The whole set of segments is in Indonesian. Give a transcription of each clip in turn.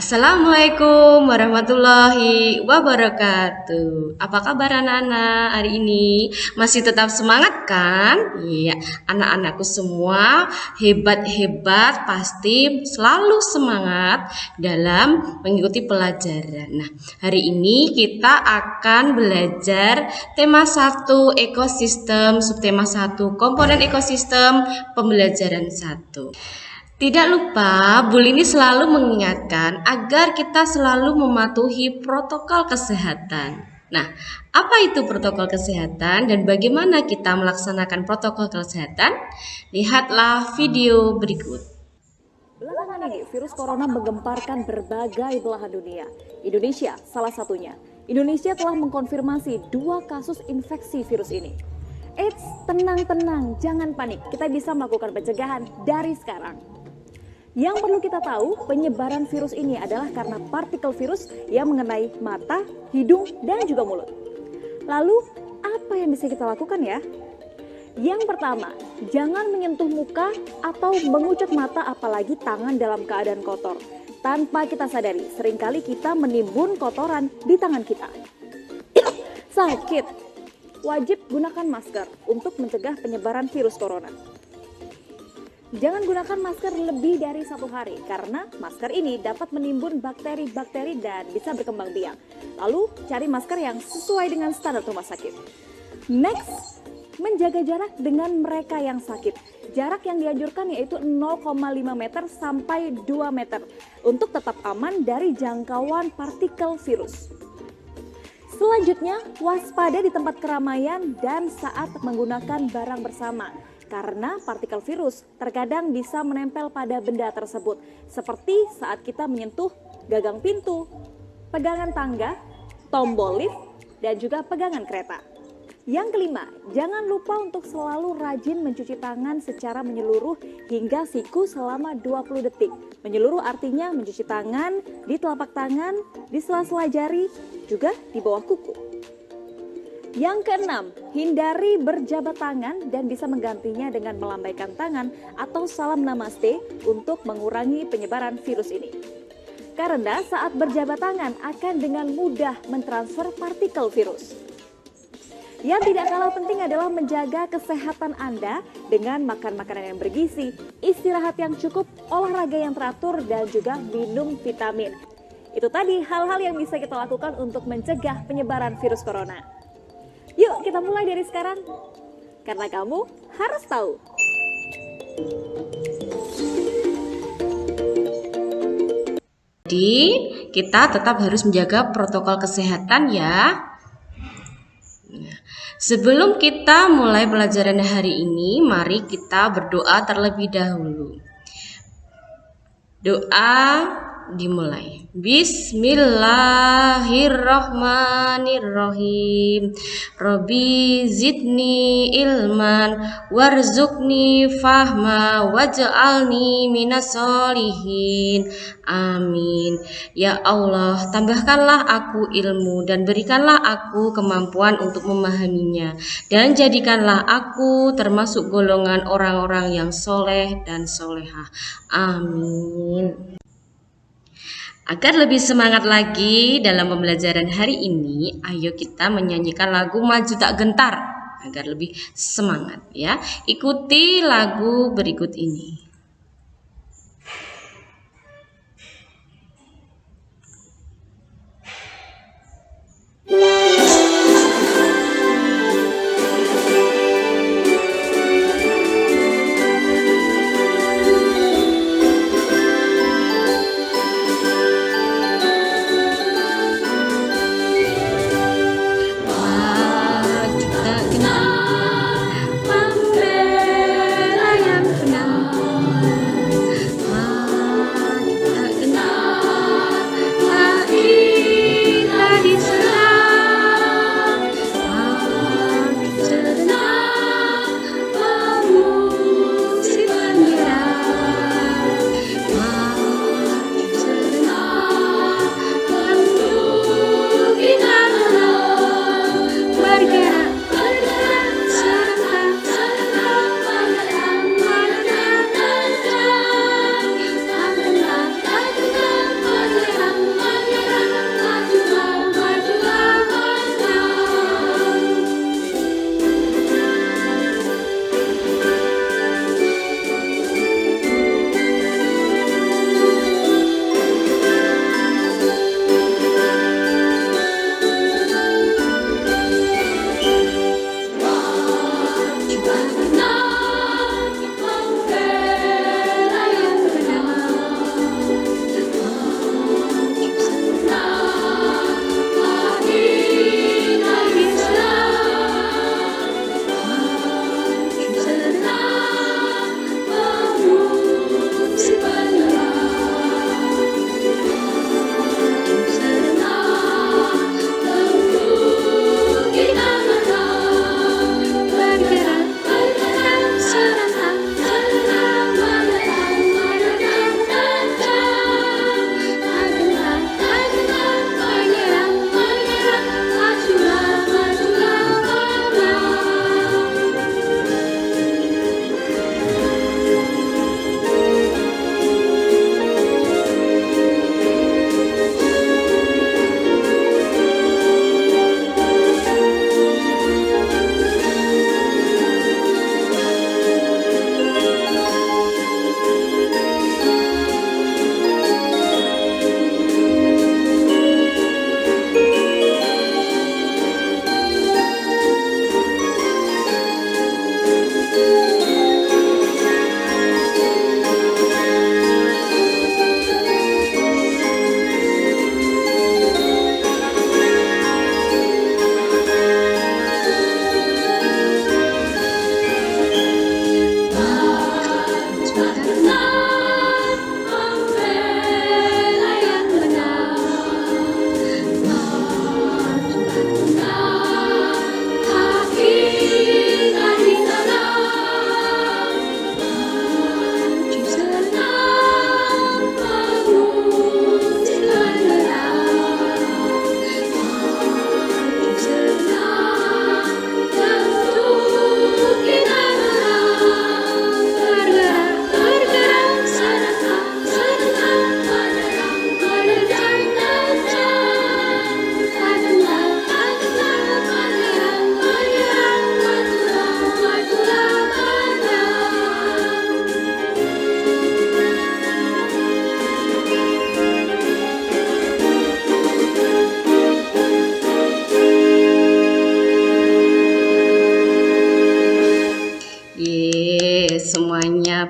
Assalamualaikum warahmatullahi wabarakatuh. Apa kabar anak-anak hari ini? Masih tetap semangat kan? Iya, anak-anakku semua hebat-hebat, pasti selalu semangat dalam mengikuti pelajaran. Nah, hari ini kita akan belajar tema 1 ekosistem, subtema 1 komponen ekosistem, pembelajaran 1. Tidak lupa, Bu Lini selalu mengingatkan agar kita selalu mematuhi protokol kesehatan. Nah, apa itu protokol kesehatan dan bagaimana kita melaksanakan protokol kesehatan? Lihatlah video berikut. Belakangan ini, virus corona menggemparkan berbagai belahan dunia. Indonesia salah satunya. Indonesia telah mengkonfirmasi 2 kasus infeksi virus ini. Eits, tenang, jangan panik. Kita bisa melakukan pencegahan dari sekarang. Yang perlu kita tahu, penyebaran virus ini adalah karena partikel virus yang mengenai mata, hidung, dan juga mulut. Lalu, apa yang bisa kita lakukan ya? Yang pertama, jangan menyentuh muka atau mengucek mata apalagi tangan dalam keadaan kotor. Tanpa kita sadari, seringkali kita menimbun kotoran di tangan kita. Sakit. Wajib gunakan masker untuk mencegah penyebaran virus corona. Jangan gunakan masker lebih dari 1 hari karena masker ini dapat menimbun bakteri-bakteri dan bisa berkembang biak. Lalu cari masker yang sesuai dengan standar rumah sakit. Next, menjaga jarak dengan mereka yang sakit. Jarak yang dianjurkan yaitu 0,5 meter sampai 2 meter untuk tetap aman dari jangkauan partikel virus. Selanjutnya, waspada di tempat keramaian dan saat menggunakan barang bersama. Karena partikel virus terkadang bisa menempel pada benda tersebut, seperti saat kita menyentuh gagang pintu, pegangan tangga, tombol lift, dan juga pegangan kereta. Yang kelima, jangan lupa untuk selalu rajin mencuci tangan secara menyeluruh hingga siku selama 20 detik. Menyeluruh artinya mencuci tangan, di telapak tangan, di sela-sela jari, juga di bawah kuku. Yang keenam, hindari berjabat tangan dan bisa menggantinya dengan melambaikan tangan atau salam namaste untuk mengurangi penyebaran virus ini. Karena saat berjabat tangan akan dengan mudah mentransfer partikel virus. Yang tidak kalah penting adalah menjaga kesehatan Anda dengan makan makanan yang bergizi, istirahat yang cukup, olahraga yang teratur, dan juga minum vitamin. Itu tadi hal-hal yang bisa kita lakukan untuk mencegah penyebaran virus corona. Yuk kita mulai dari sekarang, karena kamu harus tahu. Jadi, kita tetap harus menjaga protokol kesehatan ya. Sebelum kita mulai pelajaran hari ini, mari kita berdoa terlebih dahulu. Doa dimulai. Bismillahirrahmanirrahim. Robbi zidni ilman warzuqni fahma waj'alni minas solihin. Amin. Ya Allah, tambahkanlah aku ilmu dan berikanlah aku kemampuan untuk memahaminya, dan jadikanlah aku termasuk golongan orang-orang yang soleh dan solehah. Amin. Agar lebih semangat lagi dalam pembelajaran hari ini, ayo kita menyanyikan lagu Maju Tak Gentar agar lebih semangat ya. Ikuti lagu berikut ini. Maju tak gentar, membela yang benar.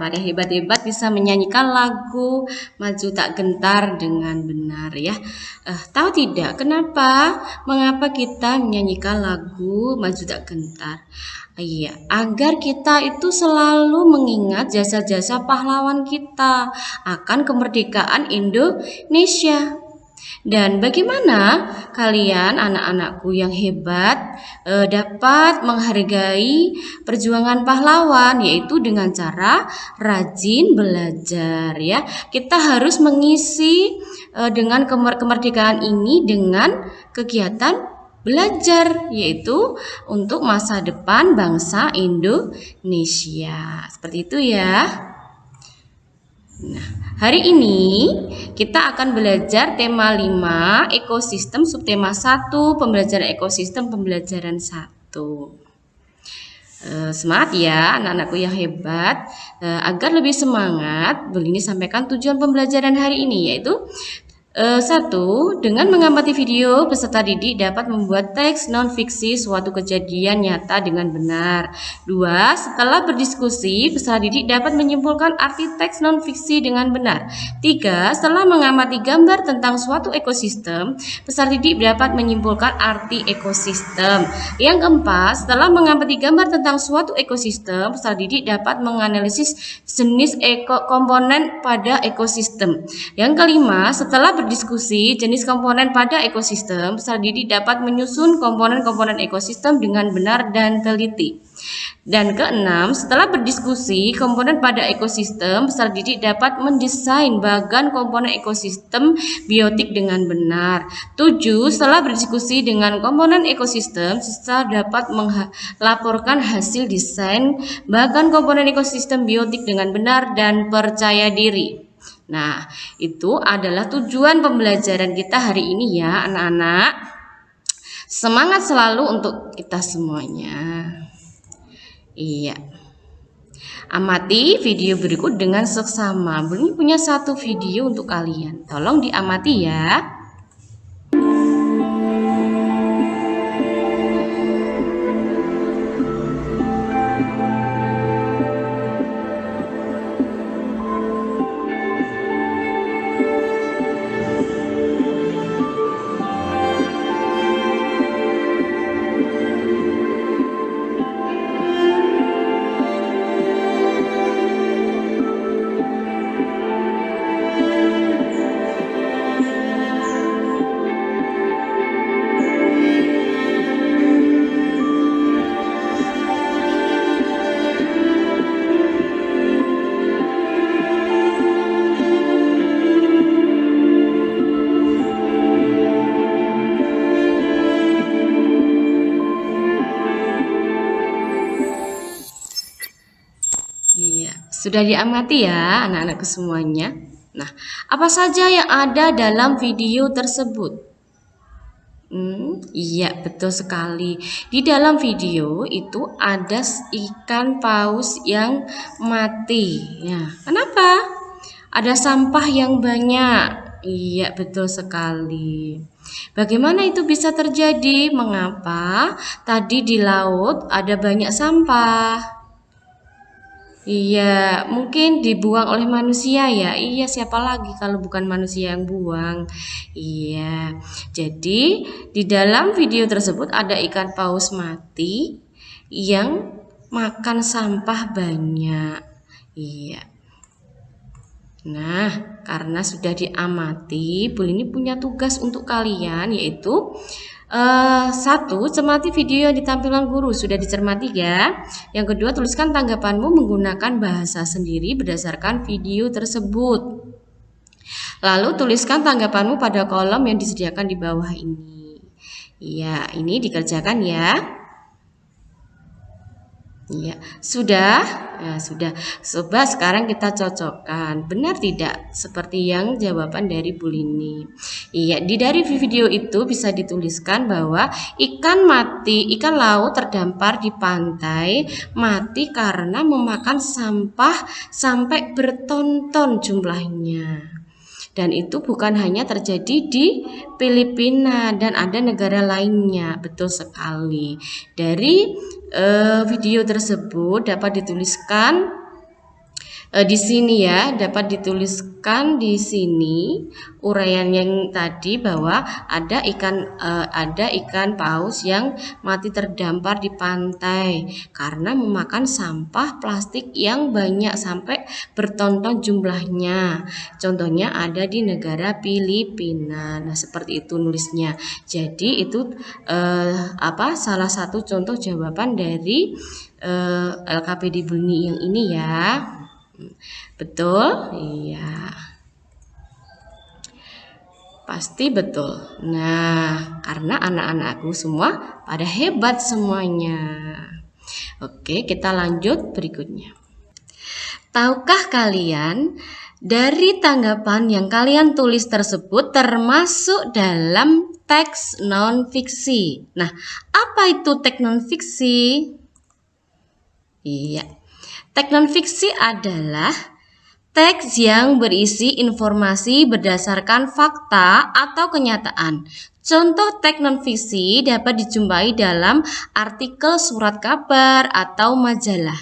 pada hebat-hebat bisa menyanyikan lagu Maju Tak Gentar dengan benar ya. Tahu tidak kenapa? Mengapa kita menyanyikan lagu Maju Tak Gentar? Iya, agar kita itu selalu mengingat jasa-jasa pahlawan kita akan kemerdekaan Indonesia. Dan bagaimana kalian anak-anakku yang hebat dapat menghargai perjuangan pahlawan, yaitu dengan cara rajin belajar ya. Kita harus mengisi dengan kemerdekaan ini dengan kegiatan belajar, yaitu untuk masa depan bangsa Indonesia. Seperti itu ya. Nah, hari ini kita akan belajar tema 5 ekosistem, subtema 1 pembelajaran ekosistem, pembelajaran 1. Semangat ya anak-anakku yang hebat. Agar lebih semangat, Bu Lini sampaikan tujuan pembelajaran hari ini, yaitu 1. Dengan mengamati video, peserta didik dapat membuat teks non-fiksi suatu kejadian nyata dengan benar. 2. Setelah berdiskusi, peserta didik dapat menyimpulkan arti teks non-fiksi dengan benar. 3. Setelah mengamati gambar tentang suatu ekosistem, peserta didik dapat menyimpulkan arti ekosistem. Yang keempat, setelah mengamati gambar tentang suatu ekosistem, peserta didik dapat menganalisis jenis komponen pada ekosistem. Yang kelima, setelah berdiskusi jenis komponen pada ekosistem, peserta didik dapat menyusun komponen-komponen ekosistem dengan benar dan teliti. Dan keenam, setelah berdiskusi komponen pada ekosistem, peserta didik dapat mendesain bagan komponen ekosistem biotik dengan benar. 7. Setelah berdiskusi dengan komponen ekosistem, peserta dapat melaporkan hasil desain bagan komponen ekosistem biotik dengan benar dan percaya diri. Nah, itu adalah tujuan pembelajaran kita hari ini ya anak-anak. Semangat selalu untuk kita semuanya. Iya. Amati video berikut dengan seksama. Belum punya satu video untuk kalian. Tolong diamati ya. Sudah diamati ya anak-anakku semuanya. Nah, apa saja yang ada dalam video tersebut? Iya, betul sekali. Di dalam video itu ada ikan paus yang mati. Ya, kenapa? Ada sampah yang banyak. Iya, betul sekali. Bagaimana itu bisa terjadi? Mengapa tadi di laut ada banyak sampah? Iya, mungkin dibuang oleh manusia ya. Iya, siapa lagi kalau bukan manusia yang buang? Iya. Jadi, di dalam video tersebut ada ikan paus mati yang makan sampah banyak. Iya. Nah, karena sudah diamati, Bu Lini punya tugas untuk kalian, yaitu 1. Cermati video yang ditampilkan guru. Sudah dicermati ya. Yang kedua, tuliskan tanggapanmu menggunakan bahasa sendiri berdasarkan video tersebut. Lalu tuliskan tanggapanmu pada kolom yang disediakan di bawah ini. Iya, ini dikerjakan ya. Iya, sudah. Ya, sudah. Coba sekarang kita cocokkan. Benar tidak? Seperti yang jawaban dari Bu Lini. Iya, dari video itu bisa dituliskan bahwa ikan laut terdampar di pantai mati karena memakan sampah sampai bertonton jumlahnya. Dan itu bukan hanya terjadi di Filipina dan ada negara lainnya. Betul sekali. Dari video tersebut dapat dituliskan Di sini ya dapat dituliskan di sini uraian yang tadi bahwa ada ikan paus yang mati terdampar di pantai karena memakan sampah plastik yang banyak sampai bertonton jumlahnya. Contohnya ada di negara Filipina. Nah, seperti itu nulisnya. Jadi itu salah satu contoh jawaban dari LKPD Bunyi yang ini ya. Betul? Iya. Pasti betul. Nah, karena anak-anakku semua pada hebat semuanya. Oke, kita lanjut berikutnya. Tahukah kalian dari tanggapan yang kalian tulis tersebut termasuk dalam teks non-fiksi? Nah, apa itu teks non-fiksi? Iya. Teks non-fiksi adalah teks yang berisi informasi berdasarkan fakta atau kenyataan. Contoh teks non-fiksi dapat dijumpai dalam artikel surat kabar atau majalah.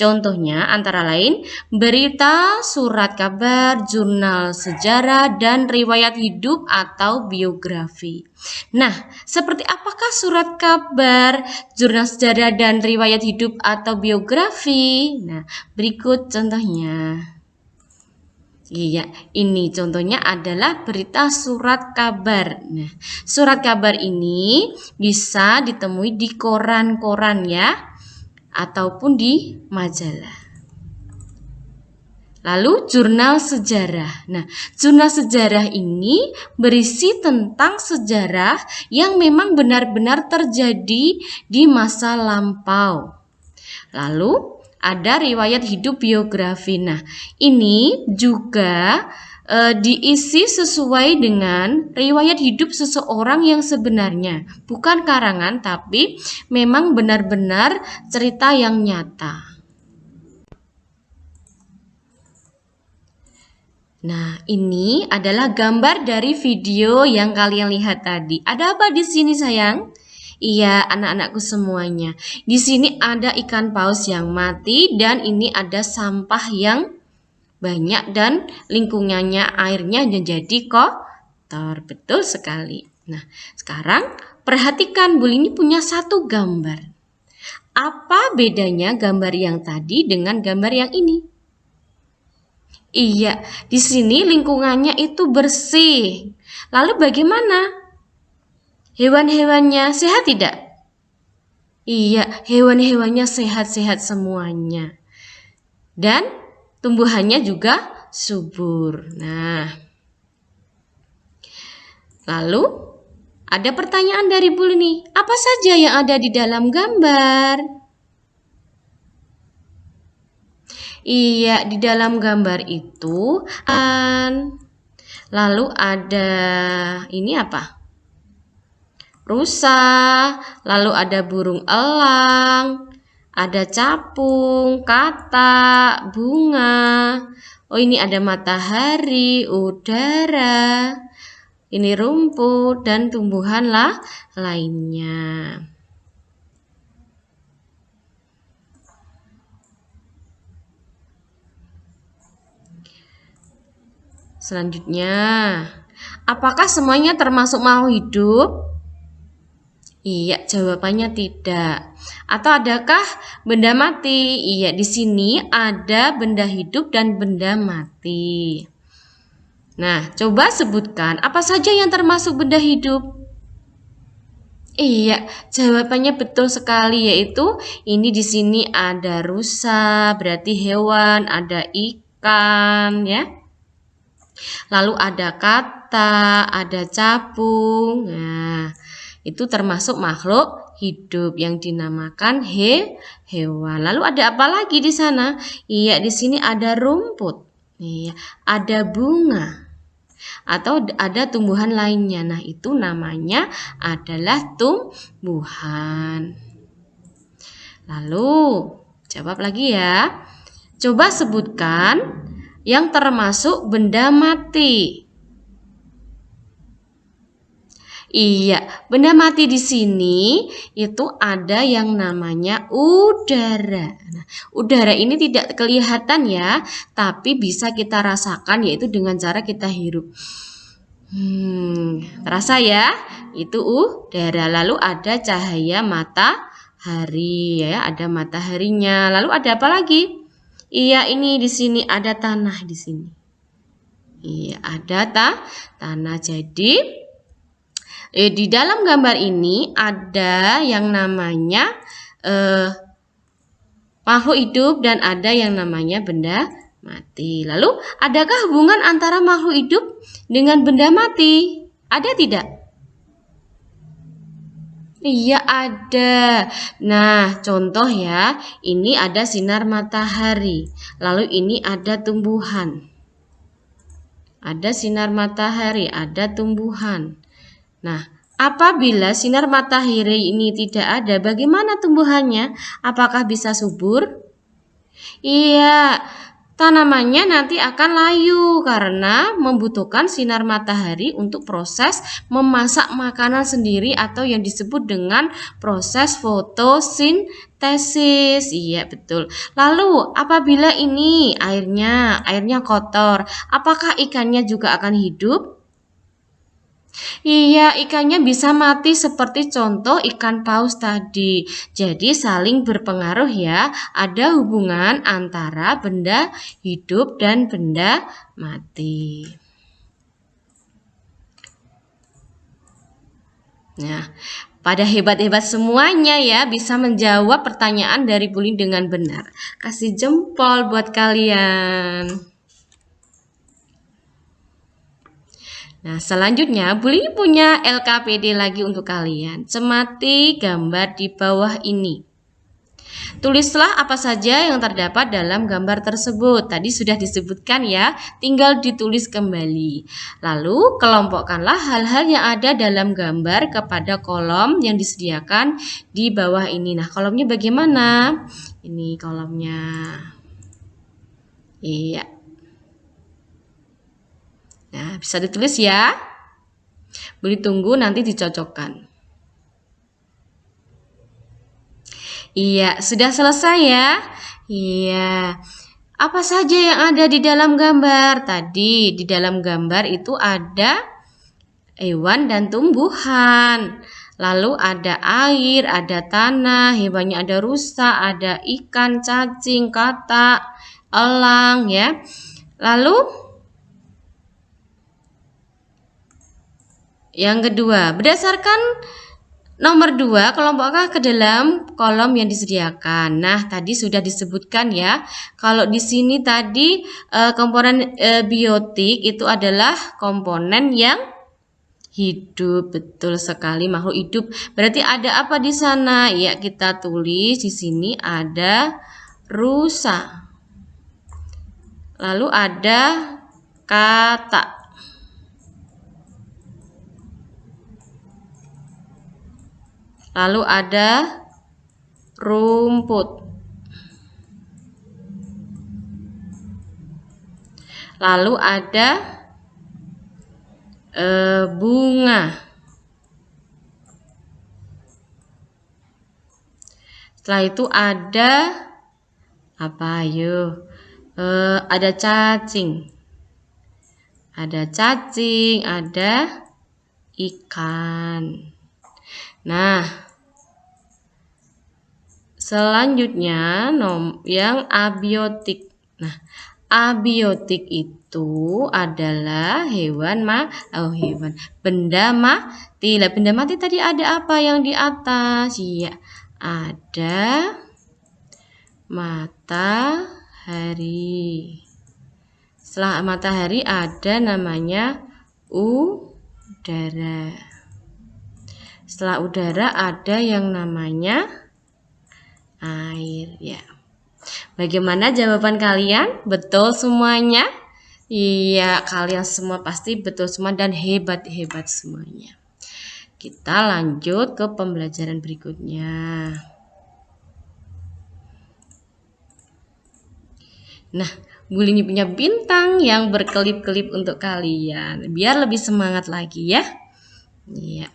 Contohnya antara lain berita, surat kabar, jurnal sejarah, dan riwayat hidup atau biografi. Nah, seperti apakah surat kabar, jurnal sejarah, dan riwayat hidup atau biografi? Nah, berikut contohnya. Iya, ini contohnya adalah berita surat kabar. Nah, surat kabar ini bisa ditemui di koran-koran ya, ataupun di majalah. Lalu jurnal sejarah. Nah, jurnal sejarah ini berisi tentang sejarah yang memang benar-benar terjadi di masa lampau. Lalu ada riwayat hidup biografi. Nah, ini juga diisi sesuai dengan riwayat hidup seseorang yang sebenarnya. Bukan karangan, tapi memang benar-benar cerita yang nyata. Nah, ini adalah gambar dari video yang kalian lihat tadi. Ada apa di sini, sayang? Iya, anak-anakku semuanya. Di sini ada ikan paus yang mati dan ini ada sampah yang banyak dan lingkungannya airnya jadi kotor. Betul sekali. Nah, sekarang perhatikan, Bu ini punya satu gambar. Apa bedanya gambar yang tadi dengan gambar yang ini? Iya, di sini lingkungannya itu bersih. Lalu bagaimana? Hewan-hewannya sehat tidak? Iya, hewan-hewannya sehat-sehat semuanya. Dan tumbuhannya juga subur. Nah, lalu ada pertanyaan dari Bu nih. Apa saja yang ada di dalam gambar? Iya, di dalam gambar itu lalu ada ini apa? Rusa, lalu ada burung elang, ada capung, katak, bunga. Oh, ini ada matahari, udara. Ini rumput dan tumbuhan lainnya. Selanjutnya, apakah semuanya termasuk makhluk hidup? Iya, jawabannya tidak. Atau adakah benda mati? Iya, di sini ada benda hidup dan benda mati. Nah, coba sebutkan apa saja yang termasuk benda hidup? Iya, jawabannya betul sekali, yaitu ini di sini ada rusa, berarti hewan, ada ikan ya. Lalu ada kata, ada capung. Nah, itu termasuk makhluk hidup yang dinamakan hewan. Lalu ada apa lagi di sana? Iya, di sini ada rumput. Iya, ada bunga. Atau ada tumbuhan lainnya. Nah, itu namanya adalah tumbuhan. Lalu, jawab lagi ya. Coba sebutkan yang termasuk benda mati. Iya, benda mati di sini itu ada yang namanya udara. Nah, udara ini tidak kelihatan ya, tapi bisa kita rasakan yaitu dengan cara kita hirup. Terasa ya? Itu udara. Lalu ada cahaya matahari ya, ada mataharinya. Lalu ada apa lagi? Iya, ini di sini ada tanah di sini. Iya, ada tanah. Jadi di dalam gambar ini ada yang namanya makhluk hidup dan ada yang namanya benda mati. Lalu, adakah hubungan antara makhluk hidup dengan benda mati? Ada tidak? Iya, ada. Nah, contoh ya, ini ada sinar matahari. Lalu ini ada tumbuhan. Ada sinar matahari, ada tumbuhan. Nah, apabila sinar matahari ini tidak ada, bagaimana tumbuhannya? Apakah bisa subur? Iya, tanamannya nanti akan layu karena membutuhkan sinar matahari untuk proses memasak makanan sendiri atau yang disebut dengan proses fotosintesis. Iya, betul. Lalu, apabila ini airnya kotor, apakah ikannya juga akan hidup? Iya, ikannya bisa mati seperti contoh ikan paus tadi. Jadi saling berpengaruh ya. Ada hubungan antara benda hidup dan benda mati. Nah, pada hebat-hebat semuanya ya bisa menjawab pertanyaan dari Bully dengan benar. Kasih jempol buat kalian. Nah, selanjutnya Bully punya LKPD lagi untuk kalian. Cermati gambar di bawah ini. Tulislah apa saja yang terdapat dalam gambar tersebut. Tadi sudah disebutkan ya, tinggal ditulis kembali. Lalu, kelompokkanlah hal-hal yang ada dalam gambar kepada kolom yang disediakan di bawah ini. Nah, kolomnya bagaimana? Ini kolomnya. Iya. Nah, bisa ditulis ya. Boleh tunggu nanti dicocokkan. Iya, sudah selesai ya. Iya. Apa saja yang ada di dalam gambar? Tadi di dalam gambar itu ada hewan dan tumbuhan. Lalu ada air, ada tanah, hewannya ada rusa, ada ikan, cacing, katak, elang ya. Lalu yang kedua, berdasarkan nomor 2, kelompokkan ke dalam kolom yang disediakan. Nah, tadi sudah disebutkan ya. Kalau di sini tadi komponen biotik itu adalah komponen yang hidup. Betul sekali, makhluk hidup. Berarti ada apa di sana? Ya, kita tulis di sini ada rusa. Lalu ada katak. Lalu ada rumput. Lalu ada bunga. Setelah itu ada apa? Ayo. Ada cacing. Ada cacing, ada ikan. Nah, selanjutnya yang abiotik. Nah, abiotik itu adalah benda mati. Lah, benda mati tadi ada apa yang di atas? Iya, ada matahari. Setelah matahari ada namanya udara. Setelah udara ada yang namanya air ya. Bagaimana jawaban kalian? Betul semuanya? Iya, kalian semua pasti betul semua dan hebat-hebat semuanya. Kita lanjut ke pembelajaran berikutnya. Nah, Bully ini punya bintang yang berkelip-kelip untuk kalian. Biar lebih semangat lagi ya. Iya.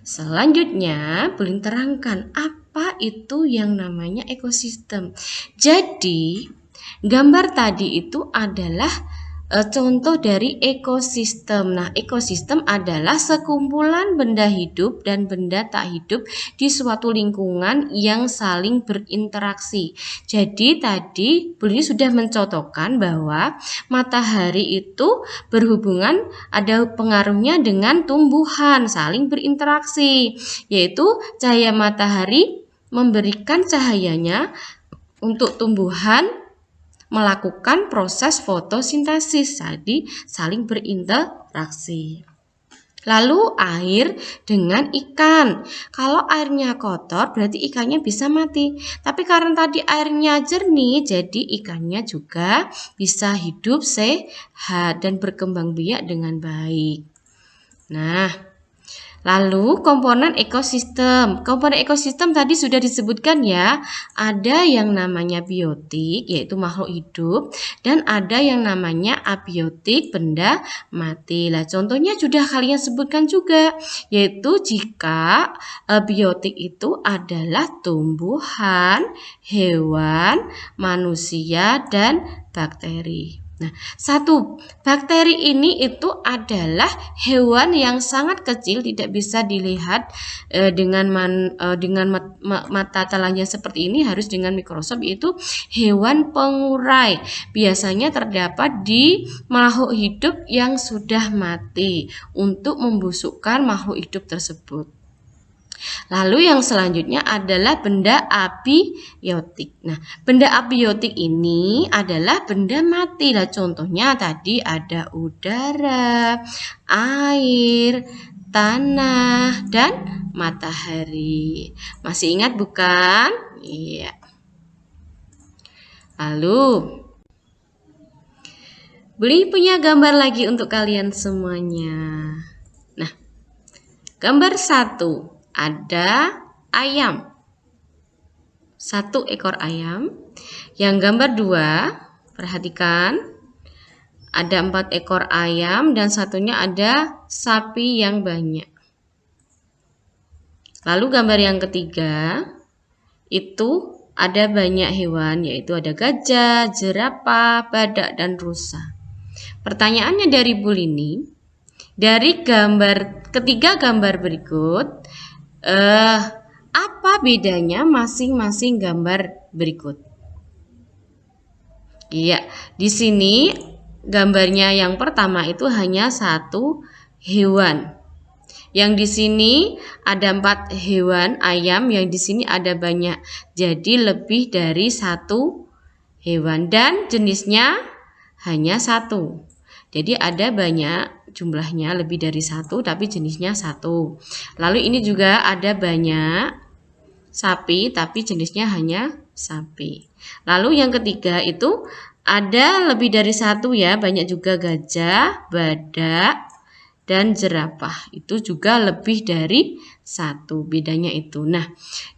Selanjutnya, boleh terangkan apa itu yang namanya ekosistem. Jadi, gambar tadi itu adalah contoh dari ekosistem. Nah, ekosistem adalah sekumpulan benda hidup dan benda tak hidup di suatu lingkungan yang saling berinteraksi. Jadi tadi Bu Lini sudah mencontohkan bahwa matahari itu berhubungan, ada pengaruhnya dengan tumbuhan, saling berinteraksi, yaitu cahaya matahari memberikan cahayanya untuk tumbuhan melakukan proses fotosintesis, jadi saling berinteraksi. Lalu air dengan ikan. Kalau airnya kotor berarti ikannya bisa mati. Tapi karena tadi airnya jernih, jadi ikannya juga bisa hidup sehat dan berkembang biak dengan baik. Nah, lalu komponen ekosistem. Komponen ekosistem tadi sudah disebutkan ya. Ada yang namanya biotik, yaitu makhluk hidup, dan ada yang namanya abiotik, benda mati. Lah, contohnya sudah kalian sebutkan juga, yaitu jika biotik itu adalah tumbuhan, hewan, manusia, dan bakteri. Nah, satu, bakteri ini itu adalah hewan yang sangat kecil, tidak bisa dilihat dengan mata telanjang seperti ini, harus dengan mikroskop, yaitu hewan pengurai. Biasanya terdapat di makhluk hidup yang sudah mati untuk membusukkan makhluk hidup tersebut. Lalu yang selanjutnya adalah benda abiotik. Nah, benda abiotik ini adalah benda mati. Lah, contohnya tadi ada udara, air, tanah, dan matahari. Masih ingat bukan? Iya. Lalu, Beli punya gambar lagi untuk kalian semuanya. Nah, gambar 1. Ada ayam, 1 ekor ayam. Yang gambar 2, perhatikan, ada 4 ekor ayam dan satunya ada sapi yang banyak. Lalu gambar yang ketiga, itu ada banyak hewan, yaitu ada gajah, jerapah, badak, dan rusa. Pertanyaannya dari Bu Lini, dari ketiga gambar berikut, apa bedanya masing-masing gambar berikut? Iya, di sini gambarnya yang pertama itu hanya 1 hewan. Yang di sini ada 4 hewan ayam, yang di sini ada banyak. Jadi lebih dari 1 hewan dan jenisnya hanya 1. Jadi ada banyak jumlahnya, lebih dari 1 tapi jenisnya 1. Lalu ini juga ada banyak sapi tapi jenisnya hanya sapi. Lalu yang ketiga itu ada lebih dari 1 ya, banyak juga gajah, badak, dan jerapah. Itu juga lebih dari 1, bedanya itu. Nah,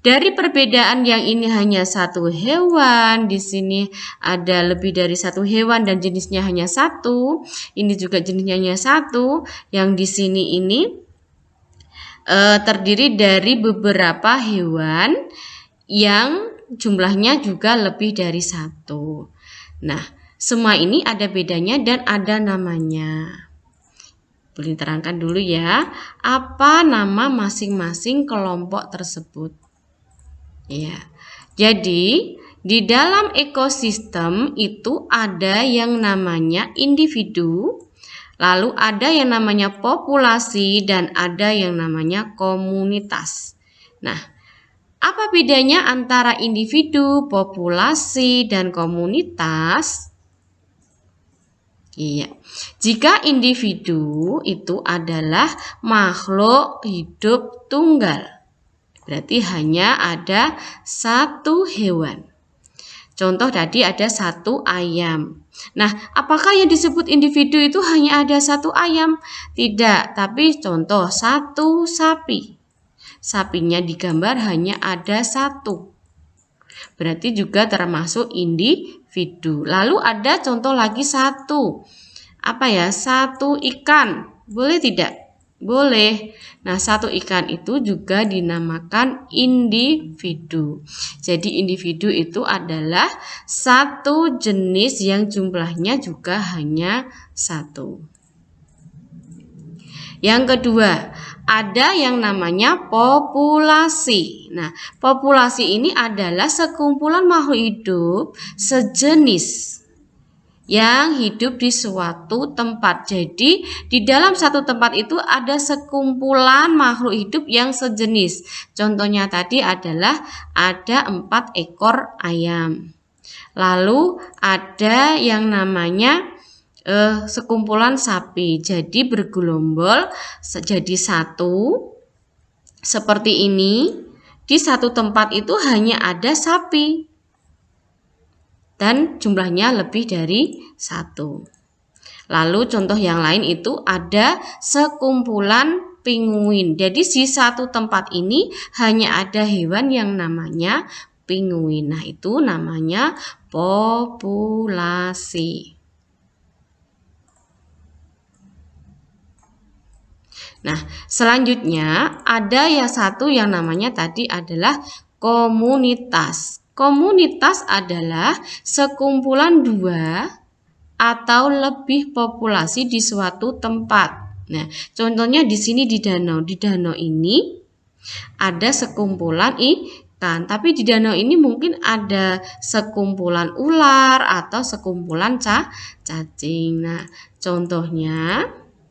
dari perbedaan yang ini hanya 1 hewan, di sini ada lebih dari 1 hewan dan jenisnya hanya 1. Ini juga jenisnya hanya 1. Yang di sini ini terdiri dari beberapa hewan yang jumlahnya juga lebih dari 1. Nah, semua ini ada bedanya dan ada namanya. Boleh terangkan dulu ya, apa nama masing-masing kelompok tersebut. Ya. Jadi, di dalam ekosistem itu ada yang namanya individu, lalu ada yang namanya populasi, dan ada yang namanya komunitas. Nah, apa bedanya antara individu, populasi, dan komunitas? Iya, jika individu itu adalah makhluk hidup tunggal, berarti hanya ada 1 hewan. Contoh tadi ada 1 ayam. Nah, apakah yang disebut individu itu hanya ada 1 ayam? Tidak, tapi contoh 1 sapi. Sapinya digambar hanya ada 1. Berarti juga termasuk individu. Lalu ada contoh lagi 1. Apa ya? 1 ikan. Boleh tidak? Boleh. Nah, satu ikan itu juga dinamakan individu. Jadi individu itu adalah satu jenis yang jumlahnya juga hanya satu. Yang kedua, ada yang namanya populasi. Nah, populasi ini adalah sekumpulan makhluk hidup sejenis yang hidup di suatu tempat. Jadi, di dalam satu tempat itu ada sekumpulan makhluk hidup yang sejenis. Contohnya tadi adalah ada 4 ekor ayam. Lalu ada yang namanya sekumpulan sapi. Jadi bergelombol jadi satu seperti ini. Di satu tempat itu hanya ada sapi dan jumlahnya lebih dari satu. Lalu contoh yang lain itu ada sekumpulan pinguin. Jadi di satu tempat ini hanya ada hewan yang namanya pinguin. Nah, itu namanya populasi. Nah, selanjutnya ada yang satu yang namanya tadi adalah komunitas. Komunitas adalah sekumpulan dua atau lebih populasi di suatu tempat. Nah, contohnya di sini di danau. Di danau ini ada sekumpulan ikan, tapi di danau ini mungkin ada sekumpulan ular atau sekumpulan cacing. Nah, contohnya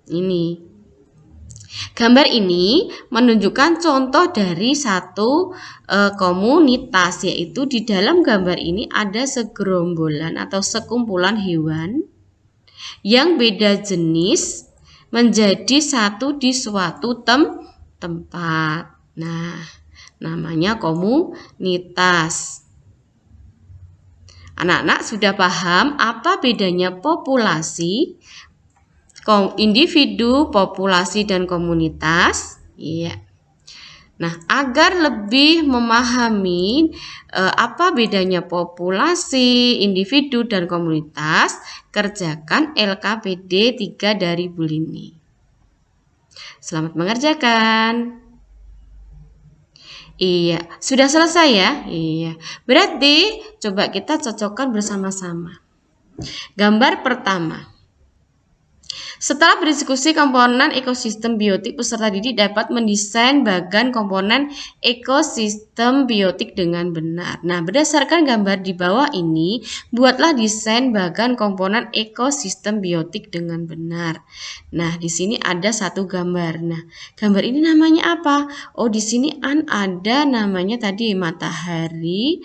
ini. Gambar ini menunjukkan contoh dari satu komunitas, yaitu di dalam gambar ini ada segerombolan atau sekumpulan hewan yang beda jenis menjadi satu di suatu tempat. Nah, namanya komunitas. Anak-anak sudah paham apa bedanya populasi, individu, populasi, dan komunitas? Iya. Nah, agar lebih memahami apa bedanya populasi, individu, dan komunitas, kerjakan LKPD 3 dari Bu Lini. Selamat mengerjakan. Iya, sudah selesai ya? Iya. Berarti coba kita cocokkan bersama-sama. Gambar pertama. Setelah berdiskusi komponen ekosistem biotik, peserta didik dapat mendesain bagan komponen ekosistem biotik dengan benar. Nah, berdasarkan gambar di bawah ini, buatlah desain bagan komponen ekosistem biotik dengan benar. Nah, di sini ada satu gambar. Nah, gambar ini namanya apa? Oh, di sini ada namanya tadi matahari,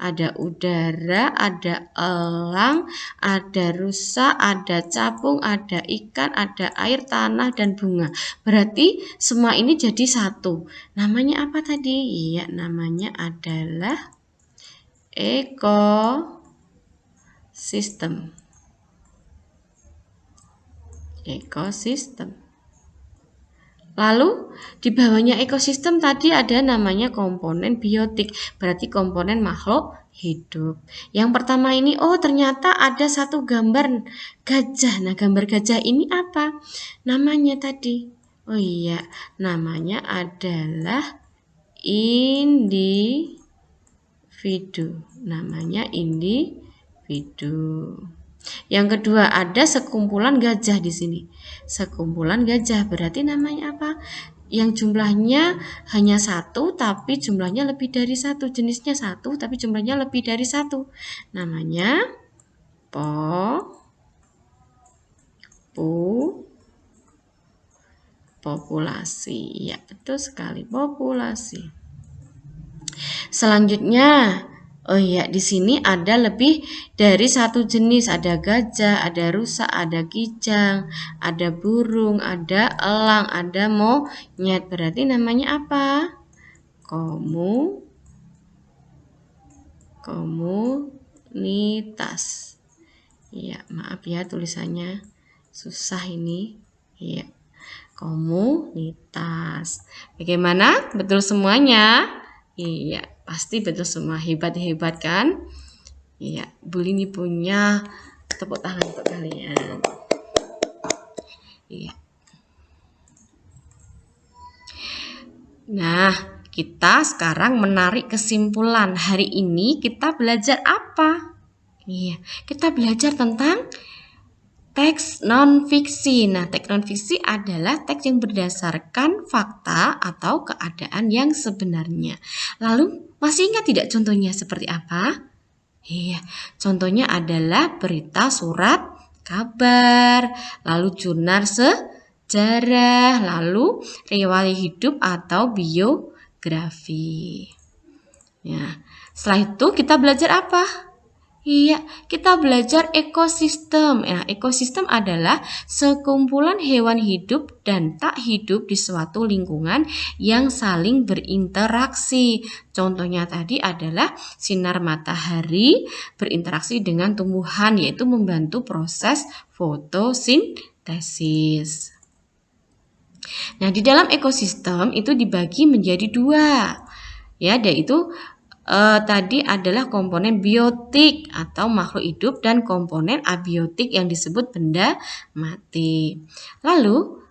ada udara, ada elang, ada rusa, ada capung, ada ikan, ada air, tanah, dan bunga. Berarti semua ini jadi satu. Namanya apa tadi? Iya, namanya adalah ekosistem. Ekosistem. Lalu di bawahnya ekosistem tadi ada namanya komponen biotik, berarti komponen makhluk hidup. Yang pertama ini, oh ternyata ada satu gambar gajah. Nah, gambar gajah ini apa? Namanya tadi. Oh iya, namanya adalah individu. Namanya individu. Yang kedua, ada sekumpulan gajah di sini. Sekumpulan gajah berarti namanya apa? Yang jumlahnya hanya satu, tapi jumlahnya lebih dari satu. Jenisnya satu, tapi jumlahnya lebih dari satu. Namanya populasi. Ya, betul sekali, populasi. Selanjutnya, oh iya, di sini ada lebih dari satu jenis. Ada gajah, ada rusa, ada kijang, ada burung, ada elang, ada monyet. Berarti namanya apa? Komunitas. Iya, maaf ya tulisannya susah ini. Iya, komunitas. Bagaimana? Betul semuanya? Iya, pasti betul semua. Hebat-hebat kan? Iya, Bu Lini punya tepuk tangan untuk kalian. Iya. Nah, kita sekarang menarik kesimpulan. Hari ini kita belajar apa? Iya, kita belajar tentang teks non-fiksi. Nah, teks non-fiksi adalah teks yang berdasarkan fakta atau keadaan yang sebenarnya. Lalu, masih ingat tidak contohnya seperti apa? Iya, contohnya adalah berita, surat, kabar, lalu jurnal sejarah, lalu riwayat hidup atau biografi. Ya, setelah itu kita belajar apa? Iya, kita belajar ekosistem. Ya, ekosistem adalah sekumpulan hewan hidup dan tak hidup di suatu lingkungan yang saling berinteraksi. Contohnya tadi adalah sinar matahari berinteraksi dengan tumbuhan, yaitu membantu proses fotosintesis. Nah, di dalam ekosistem itu dibagi menjadi dua, ya, yaitu tadi adalah komponen biotik atau makhluk hidup dan komponen abiotik yang disebut benda mati. Lalu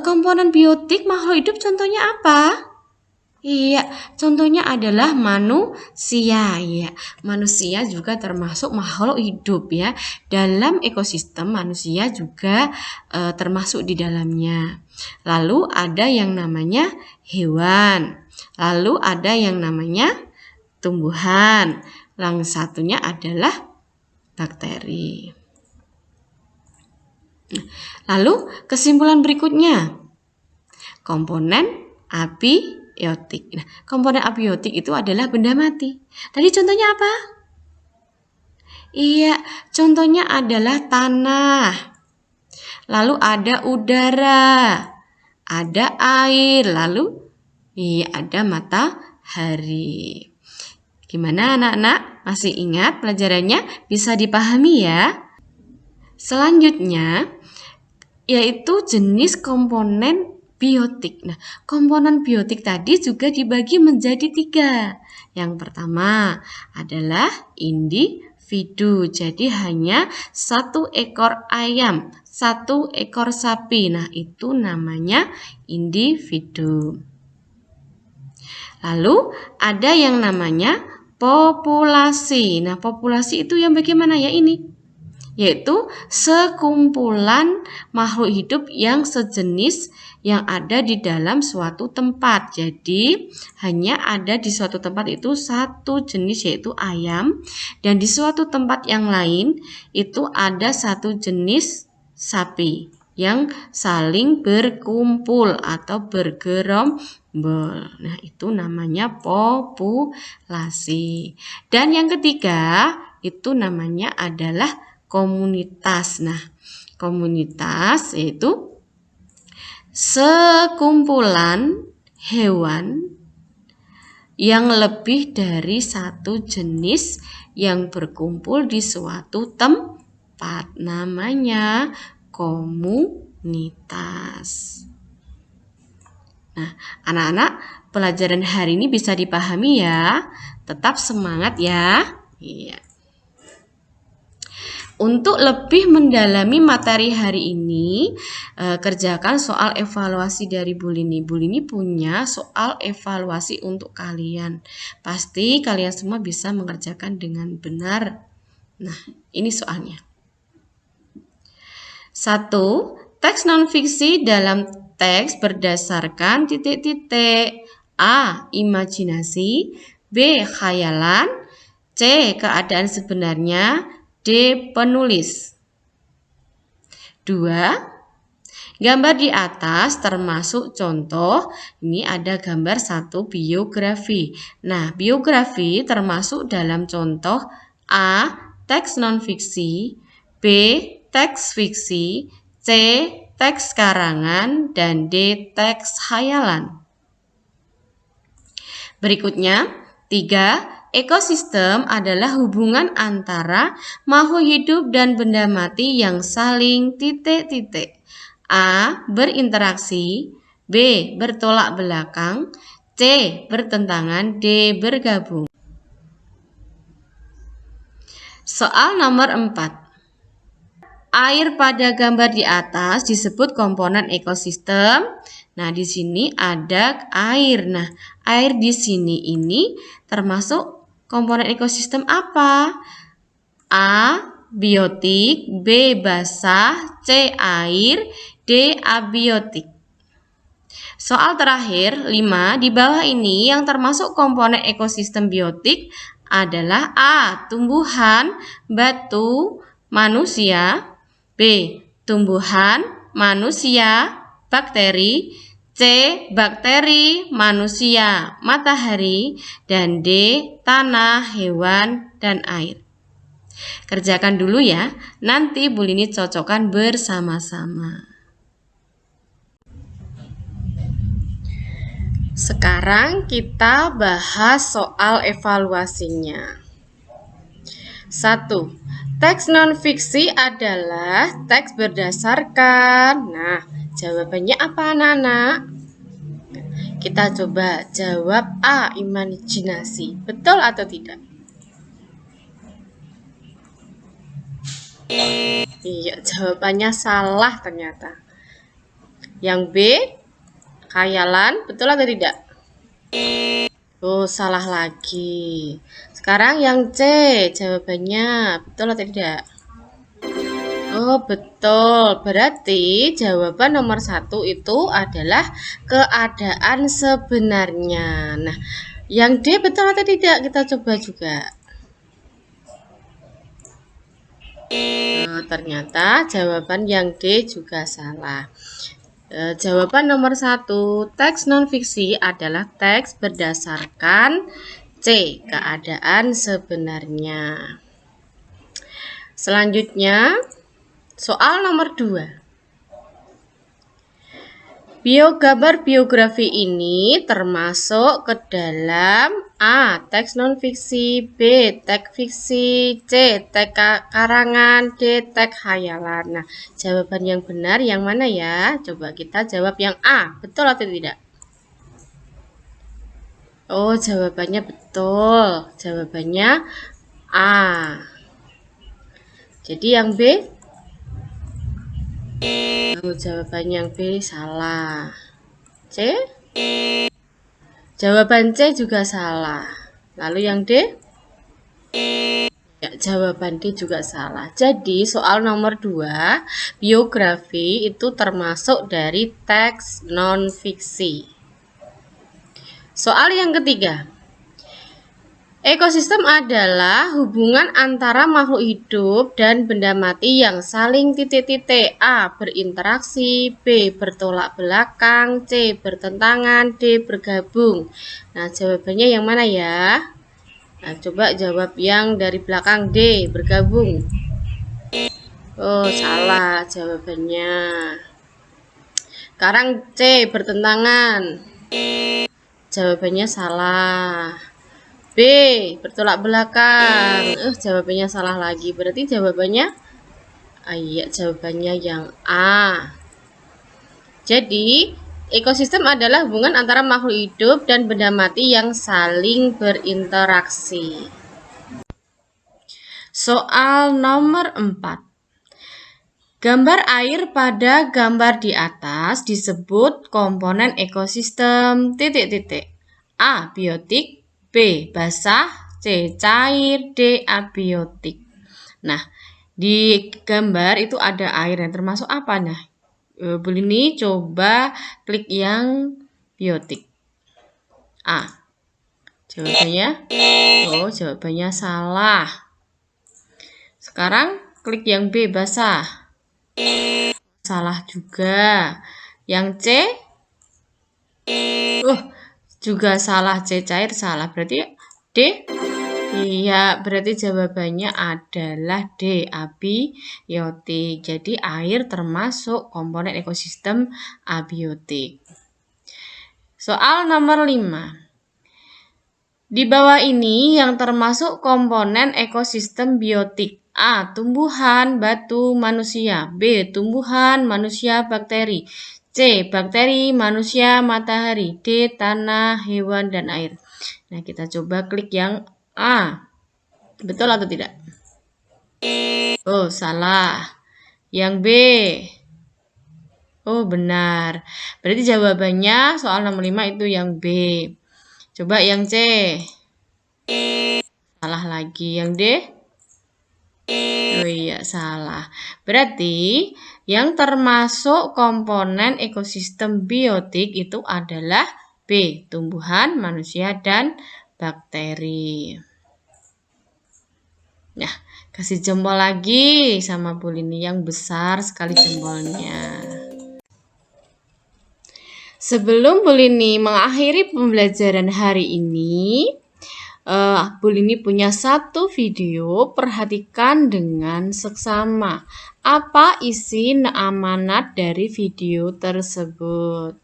komponen biotik makhluk hidup contohnya apa? Iya, contohnya adalah manusia. Ya, manusia juga termasuk makhluk hidup ya. Dalam ekosistem manusia juga termasuk di dalamnya. Lalu ada yang namanya hewan. Lalu ada yang namanya tumbuhan. Yang satunya adalah bakteri. Lalu kesimpulan berikutnya, komponen abiotik. Nah, komponen abiotik itu adalah benda mati. Tadi contohnya apa? Iya, contohnya adalah tanah. Lalu ada udara, ada air, lalu ada matahari. Gimana anak-anak? Masih ingat pelajarannya? Bisa dipahami ya? Selanjutnya, yaitu jenis komponen biotik. Nah, komponen biotik tadi juga dibagi menjadi 3. Yang pertama adalah individu. Jadi hanya 1 ekor ayam, 1 ekor sapi. Nah, itu namanya individu. Lalu ada yang namanya populasi. Nah, populasi itu yang bagaimana ya ini? Yaitu sekumpulan makhluk hidup yang sejenis yang ada di dalam suatu tempat. Jadi hanya ada di suatu tempat itu 1 jenis yaitu ayam, dan di suatu tempat yang lain itu ada 1 jenis sapi yang saling berkumpul atau bergerombol. Nah, itu namanya populasi. Dan yang ketiga itu namanya adalah komunitas. Nah, komunitas yaitu sekumpulan hewan yang lebih dari 1 jenis yang berkumpul di suatu tempat. Namanya komunitas. Nah, anak-anak, pelajaran hari ini bisa dipahami ya. Tetap semangat ya. Iya. Untuk lebih mendalami materi hari ini, kerjakan soal evaluasi dari Bu Lini. Bu Lini punya soal evaluasi untuk kalian. Pasti kalian semua bisa mengerjakan dengan benar. Nah, ini soalnya. 1. Teks non-fiksi dalam teks berdasarkan titik-titik. A. Imajinasi. B. Khayalan. C. Keadaan sebenarnya. D. Penulis. 2. Gambar di atas termasuk contoh. Ini ada gambar 1 biografi. Nah, biografi termasuk dalam contoh A. Teks non-fiksi, B. Teks fiksi, C. Teks karangan, dan D. Teks khayalan. Berikutnya, 3. Ekosistem adalah hubungan antara makhluk hidup dan benda mati yang saling titik-titik. A. Berinteraksi, B. Bertolak belakang, C. Bertentangan, D. Bergabung. Soal nomor 4. Air pada gambar di atas disebut komponen ekosistem. Nah, di sini ada air. Nah, air di sini ini termasuk komponen ekosistem apa? A. Biotik, B. Basah, C. Air, D. Abiotik. Soal terakhir, 5. Di bawah ini yang termasuk komponen ekosistem biotik adalah A. Tumbuhan, batu, manusia, B. Tumbuhan, manusia, bakteri, C. Bakteri, manusia, matahari, dan D. Tanah, hewan, dan air. Kerjakan dulu ya, nanti Bu Lini cocokkan bersama-sama. Sekarang kita bahas soal evaluasinya. 1. Teks non-fiksi adalah teks berdasarkan. Nah, jawabannya apa anak-anak? Kita coba jawab A. Imajinasi. Betul atau tidak? Iya, jawabannya salah ternyata. Yang B. Khayalan, betul atau tidak? Oh, salah lagi. Sekarang yang C, jawabannya betul atau tidak? Oh, betul. Berarti jawaban nomor 1 itu adalah keadaan sebenarnya. Nah, yang D betul atau tidak? Kita coba juga. Ternyata jawaban yang D juga salah. Jawaban nomor 1, teks non-fiksi adalah teks berdasarkan C. Keadaan sebenarnya. Selanjutnya, soal nomor 2. Gambar biografi ini termasuk ke dalam A. Teks non-fiksi, B. Teks fiksi, C. Teks karangan, D. Teks khayalan. Nah, jawaban yang benar yang mana ya? Coba kita jawab yang A. Betul atau tidak? Oh, jawabannya betul. Jawabannya A. Jadi yang B? Oh, jawaban yang B salah. C? Jawaban C juga salah. Lalu yang D? Ya, jawaban D juga salah. Jadi soal nomor 2, biografi itu termasuk dari teks non-fiksi. Soal yang ketiga. Ekosistem adalah hubungan antara makhluk hidup dan benda mati yang saling titik-titik. A. Berinteraksi, B. Bertolak belakang, C. Bertentangan, D. Bergabung. Nah, jawabannya yang mana ya? Nah, coba jawab yang dari belakang D. Bergabung. Oh, salah jawabannya. Sekarang C. Bertentangan. Jawabannya salah. B. Bertolak belakang. Jawabannya salah lagi. Berarti jawabannya iya, jawabannya yang A. Jadi, ekosistem adalah hubungan antara makhluk hidup dan benda mati yang saling berinteraksi. Soal nomor 4. Gambar air pada gambar di atas disebut komponen ekosistem titik-titik. A. Biotik, B. Basah, C. Cair, D. Abiotik. Nah, di gambar itu ada air yang termasuk apa? Nah, Bu Lini coba klik yang biotik. A. Jawabannya? Oh, jawabannya salah. Sekarang klik yang B, basah. Salah juga. Yang C? Juga salah. C, cair, salah. Berarti D? Iya, berarti jawabannya adalah D, abiotik. Jadi air termasuk komponen ekosistem abiotik. Soal nomor 5. Di bawah ini yang termasuk komponen ekosistem biotik. A. Tumbuhan, batu, manusia. B. Tumbuhan, manusia, bakteri. C. Bakteri, manusia, matahari. D. Tanah, hewan, dan air. Nah, kita coba klik yang A. Betul atau tidak? Oh, salah. Yang B. Oh, benar. Berarti jawabannya soal nomor 5 itu yang B. Coba yang C. Salah lagi. Yang D? Oh iya, salah. Berarti yang termasuk komponen ekosistem biotik itu adalah B. Tumbuhan, manusia, dan bakteri. Nah, kasih jempol lagi sama Bu Lini yang besar sekali jempolnya. Sebelum Bu Lini mengakhiri pembelajaran hari ini, Bu Lini punya satu video, perhatikan dengan seksama. Apa isi amanat dari video tersebut?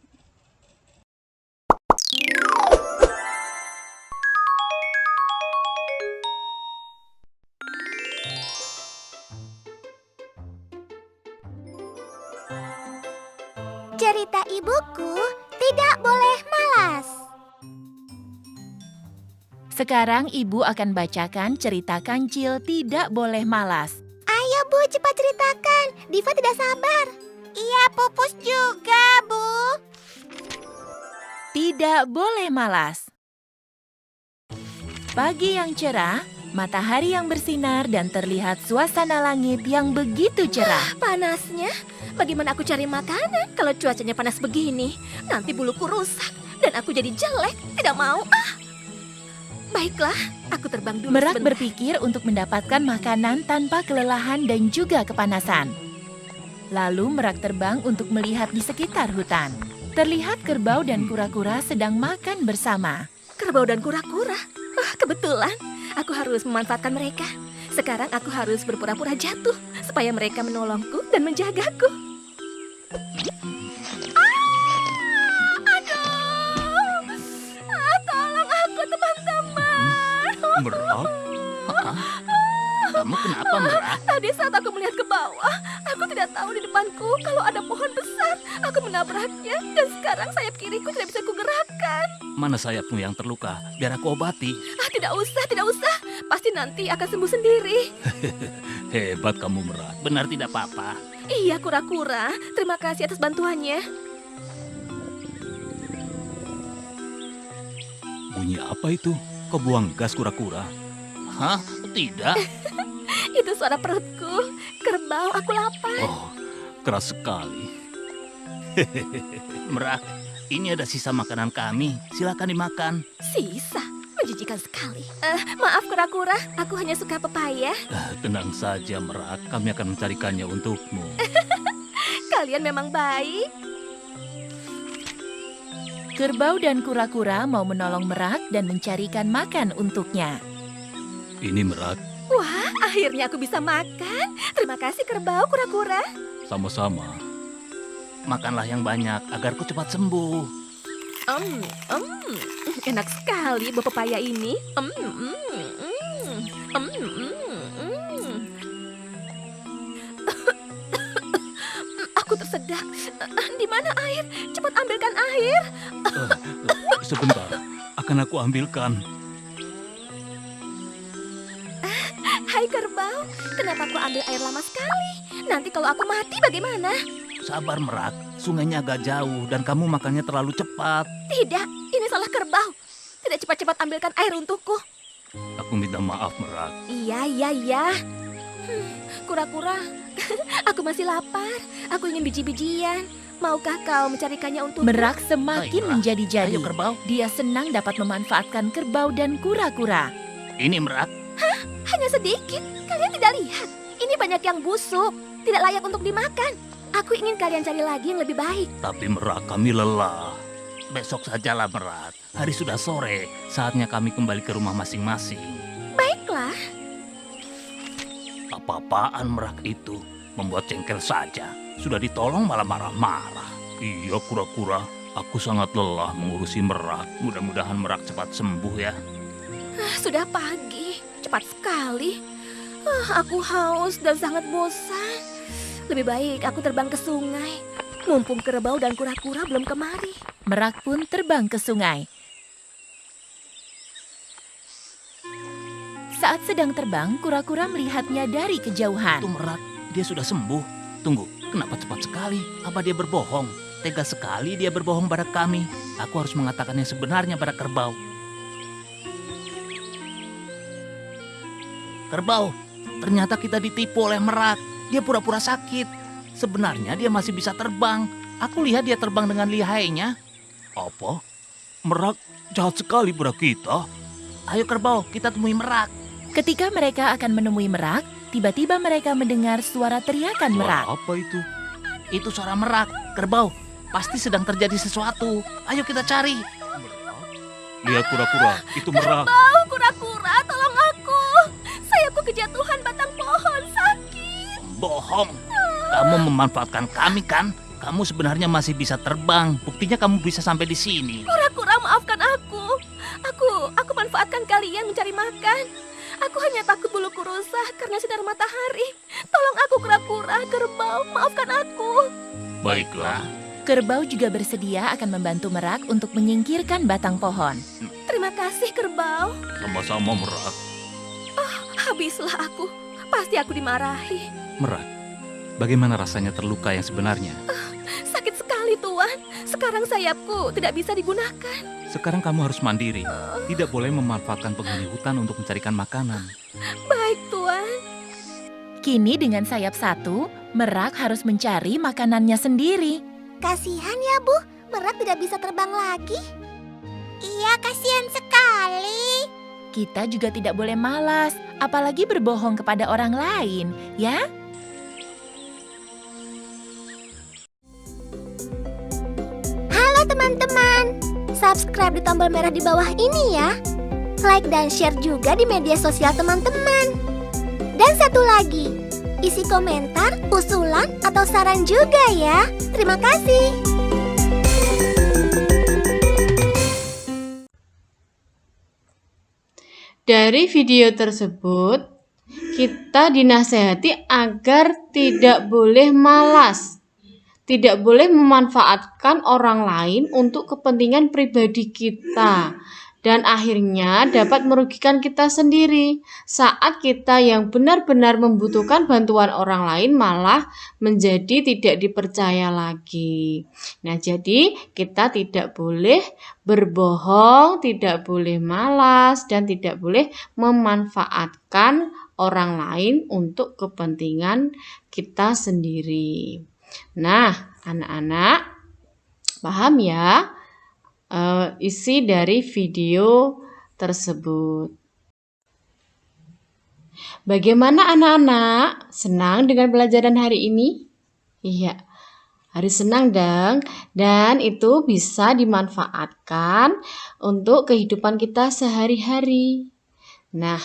Cerita ibuku tidak boleh malas. Sekarang ibu akan bacakan cerita kancil tidak boleh malas. Ayo Bu, cepat ceritakan. Diva tidak sabar. Iya, Pupus juga, Bu. Tidak boleh malas. Pagi yang cerah, matahari yang bersinar dan terlihat suasana langit yang begitu cerah. Panasnya? Bagaimana aku cari makanan kalau cuacanya panas begini? Nanti buluku rusak dan aku jadi jelek. Tidak mau. Baiklah, aku terbang dulu Merak sebentar. berpikir untuk mendapatkan makanan tanpa kelelahan dan juga kepanasan. Lalu Merak terbang untuk melihat di sekitar hutan. Terlihat kerbau dan kura-kura sedang makan bersama. Kerbau dan kura-kura. Wah, kebetulan. Aku harus memanfaatkan mereka. Sekarang aku harus berpura-pura jatuh supaya mereka menolongku dan menjagaku. Tolong aku, teman-teman. Merak? Kamu kenapa, Merak? Tadi saat aku melihat ke bawah, aku tidak tahu di depanku kalau ada pohon besar. Aku menabraknya dan sekarang sayap kiriku tidak bisa kugerakkan. Mana sayapmu yang terluka? Biar aku obati. Tidak usah, tidak usah. Pasti nanti akan sembuh sendiri. Hebat kamu, Merak. Benar tidak apa-apa. Iya, kura-kura. Terima kasih atas bantuannya. Bunyi apa itu? Kau buang gas kura-kura? Hah? Tidak. Itu suara perutku. Kerbau, aku lapar. Oh, keras sekali. Merak, ini ada sisa makanan kami. Silakan dimakan. Sisa? Menjijikan sekali. Maaf kura-kura, aku hanya suka pepaya. Tenang saja, Merak. Kami akan mencarikannya untukmu. Kalian memang baik. Kerbau dan kura-kura mau menolong Merak dan mencarikan makan untuknya. Ini, Merak. Wah, akhirnya aku bisa makan. Terima kasih kerbau, kura-kura. Sama-sama. Makanlah yang banyak agar kau cepat sembuh. Enak sekali buah pepaya ini. Aku tersedak. Di mana air? Cepat ambilkan air. Sebentar, akan aku ambilkan. Hai kerbau, kenapa aku ambil air lama sekali? Nanti kalau aku mati bagaimana? Sabar, Merak. Sungainya agak jauh dan kamu makannya terlalu cepat. Tidak, ini salah kerbau. Tidak cepat-cepat ambilkan air untukku. Aku minta maaf, Merak. Iya. Kura-kura, aku masih lapar. Aku ingin biji-bijian. Maukah kau mencarikannya untukku? Merak semakin Baiklah. menjadi-jadi. Ayo, kerbau. Dia senang dapat memanfaatkan kerbau dan kura-kura. Ini, Merak. Hanya sedikit. Kalian tidak lihat? Ini banyak yang busuk. Tidak layak untuk dimakan. Aku ingin kalian cari lagi yang lebih baik. Tapi, Merak, kami lelah. Besok sajalah, Merak. Hari sudah sore. Saatnya kami kembali ke rumah masing-masing. Baiklah. Apa-apaan Merak itu? Membuat jengkel saja. Sudah ditolong malah marah-marah. Iya, kura-kura. Aku sangat lelah mengurusi Merak. Mudah-mudahan Merak cepat sembuh ya. Sudah pagi. Cepat sekali. Aku haus dan sangat bosan. Lebih baik aku terbang ke sungai. Mumpung kerbau dan kura-kura belum kemari. Merak pun terbang ke sungai. Saat sedang terbang, kura-kura melihatnya dari kejauhan. Itu Merak, dia sudah sembuh. Tunggu, Kenapa cepat sekali? Apa dia berbohong? Tega sekali dia berbohong pada kami. Aku harus mengatakan yang sebenarnya pada kerbau. Kerbau, ternyata kita ditipu oleh merak. Dia pura-pura sakit. Sebenarnya dia masih bisa terbang. Aku lihat dia terbang dengan lihainya. Apa? Merak jahat sekali pada kita. Ayo kerbau, kita temui merak. Ketika mereka akan menemui merak, tiba-tiba mereka mendengar suara teriakan merak. Suara apa itu? Itu suara merak. Kerbau, pasti sedang terjadi sesuatu. Ayo kita cari. Lihat kura-kura, itu merak. Kerbau, kura-kura, tolong aku. Sayapku kejatuhan batang pohon, sakit. Bohong. Kamu memanfaatkan kami kan? Kamu sebenarnya masih bisa terbang. Buktinya kamu bisa sampai di sini. Kura-kura, maafkan aku. Aku manfaatkan kalian mencari makan. Aku hanya takut buluku rusak karena sinar matahari. Tolong aku, kura-kura, kerbau, maafkan aku. Baiklah. Kerbau juga bersedia akan membantu merak untuk menyingkirkan batang pohon. Terima kasih, kerbau. Sama-sama merak. Habislah aku. Pasti aku dimarahi. Merak, bagaimana rasanya terluka yang sebenarnya? Sakit sekali, Tuan. Sekarang sayapku tidak bisa digunakan. Sekarang kamu harus mandiri. Tidak boleh memanfaatkan penghuni hutan untuk mencarikan makanan. Baik, Tuan. Kini dengan sayap satu, merak harus mencari makanannya sendiri. Kasihan ya, Bu. Merak tidak bisa terbang lagi. Iya, kasihan sekali. Kita juga tidak boleh malas, apalagi berbohong kepada orang lain, ya? Halo teman-teman. Subscribe di tombol merah di bawah ini ya. Like dan share juga di media sosial teman-teman. Dan satu lagi, isi komentar, usulan, atau saran juga ya. Terima kasih. Dari video tersebut, kita dinasehati agar tidak boleh malas, tidak boleh memanfaatkan orang lain untuk kepentingan pribadi kita, dan akhirnya dapat merugikan kita sendiri saat kita yang benar-benar membutuhkan bantuan orang lain malah menjadi tidak dipercaya lagi. Nah, jadi kita tidak boleh berbohong, tidak boleh malas, dan tidak boleh memanfaatkan orang lain untuk kepentingan kita sendiri. Nah, anak-anak, paham ya isi dari video tersebut? Bagaimana anak-anak? Senang dengan pelajaran hari ini? Iya, harus senang dong. Dan itu bisa dimanfaatkan untuk kehidupan kita sehari-hari. Nah,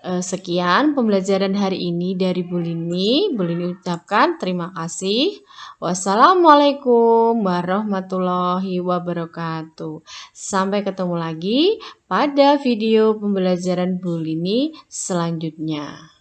sekian pembelajaran hari ini dari Bu Lini. Bu Lini ucapkan terima kasih. Wassalamualaikum warahmatullahi wabarakatuh. Sampai ketemu lagi pada video pembelajaran Bu Lini selanjutnya.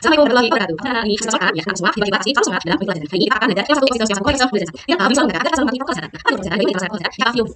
Assalamualaikum warahmatullahi wabarakatuh. Anak-anak ini semangat ya, anak semua hebat sih, selalu semangat dalam pelajaran hari ini. Kita akan belajar yang satu belajar. Kita bisa belajar. Kita selalu pelajaran. Ada pelajaran ini kita belajar. Ya, yuk.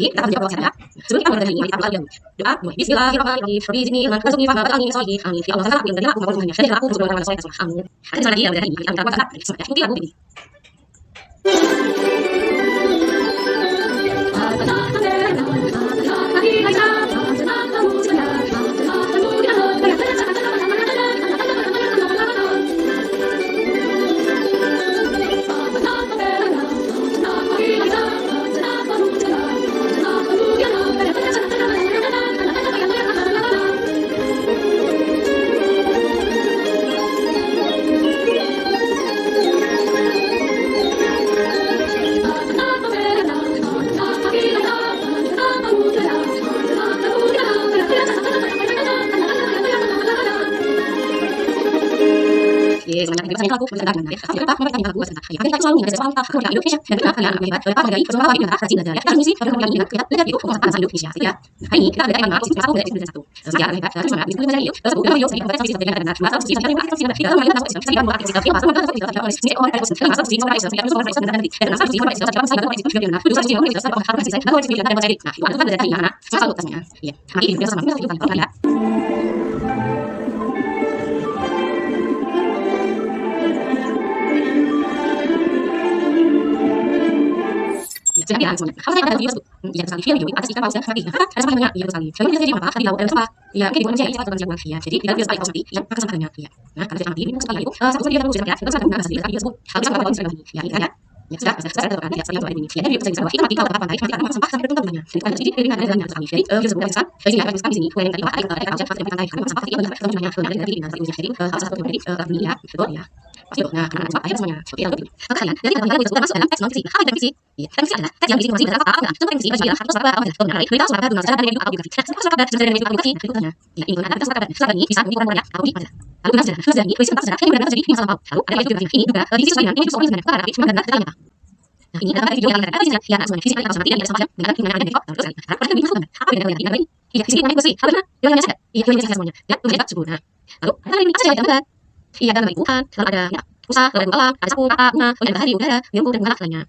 Kita akan menjawab ya. Sebelum kita mulai dari ini, kita akan doa. Bismillahirrahmanirrahim. Bismillahirrahmanirrahim. Amin. Ya Allah, salah yang terjadi aku mohon hanya. Dan aku sebelum orang soleh. Amin. Ada sana dia dari ini. Kita akan berdoa. Mungkin aku ini. rasanya laku berserta dengan ya. Apa mereka yang laku berserta ya. Kita selalu menjadi seorang keluarga Indonesia dan kita kalian lebih hebat. Apa dari semua orang rajin belajar ya. Transmisi pada keluarga ini kita belajar itu bahasa Indonesia ya. Hari ini kita belajar mana sisi satu dari sisi satu. Sejarah hebat dari mana bisa belajar itu. Terus bukan yo saya sisi dengan dengan bahasa sisi dengan bahasa sisi dengan kita masuk sisi dengan bahasa sisi dengan bahasa sisi dengan sisi orang dari sisi masuk sisi orang dari sisi dengan orang dari sisi dengan dan masuk sisi orang dari sisi dengan sisi dengan dengan itu sisi orang dari sisi dengan sisi dengan sisi dengan bahasa nah itu kan dari mana satu tasnya ya. Hari ini biasa sama kita kan ya. Sekian semuanya. Kalau saya ada video yang sekali video itu pasti kan pausnya sekali. Ada sekali banyak video sekali. Jadi bisa jadi apa? Tadi laut ada apa? Ya, mungkin bukan saya satu manusia ya. Jadi kita bisa pakai paus nanti yang akan sampai ya. Nah, kalau saya ambil ini sekali itu satu video terus ya. Kita bisa menggunakan hasil video tersebut. Habis kita bawa lagi. Ya, ini ya. Ya, sudah ada tidak sekali ini. Ya, jadi bisa kita nanti kalau apa nanti kita akan sampah sampai ke tempatnya. Jadi kan jadi ini ada yang sekali. Jadi video sebelumnya bisa. Jadi ini akan di sini. Kemudian tadi ada pausnya pasti kita akan sampah itu sampai ke tempatnya. Kemudian dari nanti jadi satu dari ini ya. Betul ya. Nah, karena semua akhirnya semuanya seperti yang lebih. Kalian, jadi kita bisa masuk dalam teks non fiksi. Apa itu fiksi? Ya, teks fiksi adalah teks yang berisi informasi tentang apa? Contoh fiksi bagi harus suara apa? Benar, berita suara dengan secara dari aplikasi. Suara dari aplikasi itu kan. Ya, ini ada suara ini bisa menjadi orang lalu di mana? Lalu benar sudah ini berisi tentang sejarah yang benar jadi masalah. Lalu ada juga ini juga di sisi lain ini juga sebenarnya karena itu benar benar apa? Nah, ini adalah video yang ada di sini ya, semuanya fiksi sama tidak sama dengan yang ada di kok terus. Apa itu bisa apa yang ada ini? Iya, fiksi ini bersih. Apa benar? Yang saya. Iya, yang saya semuanya. Ya, itu hebat sempurna. Lalu ada ini saja yang gambar. Iya, dalam Tuhan, lalu ada ya usaha, lalu alam, ada sapu, kata, bunga, matahari, udara, nyamuk, dan bunga lainnya.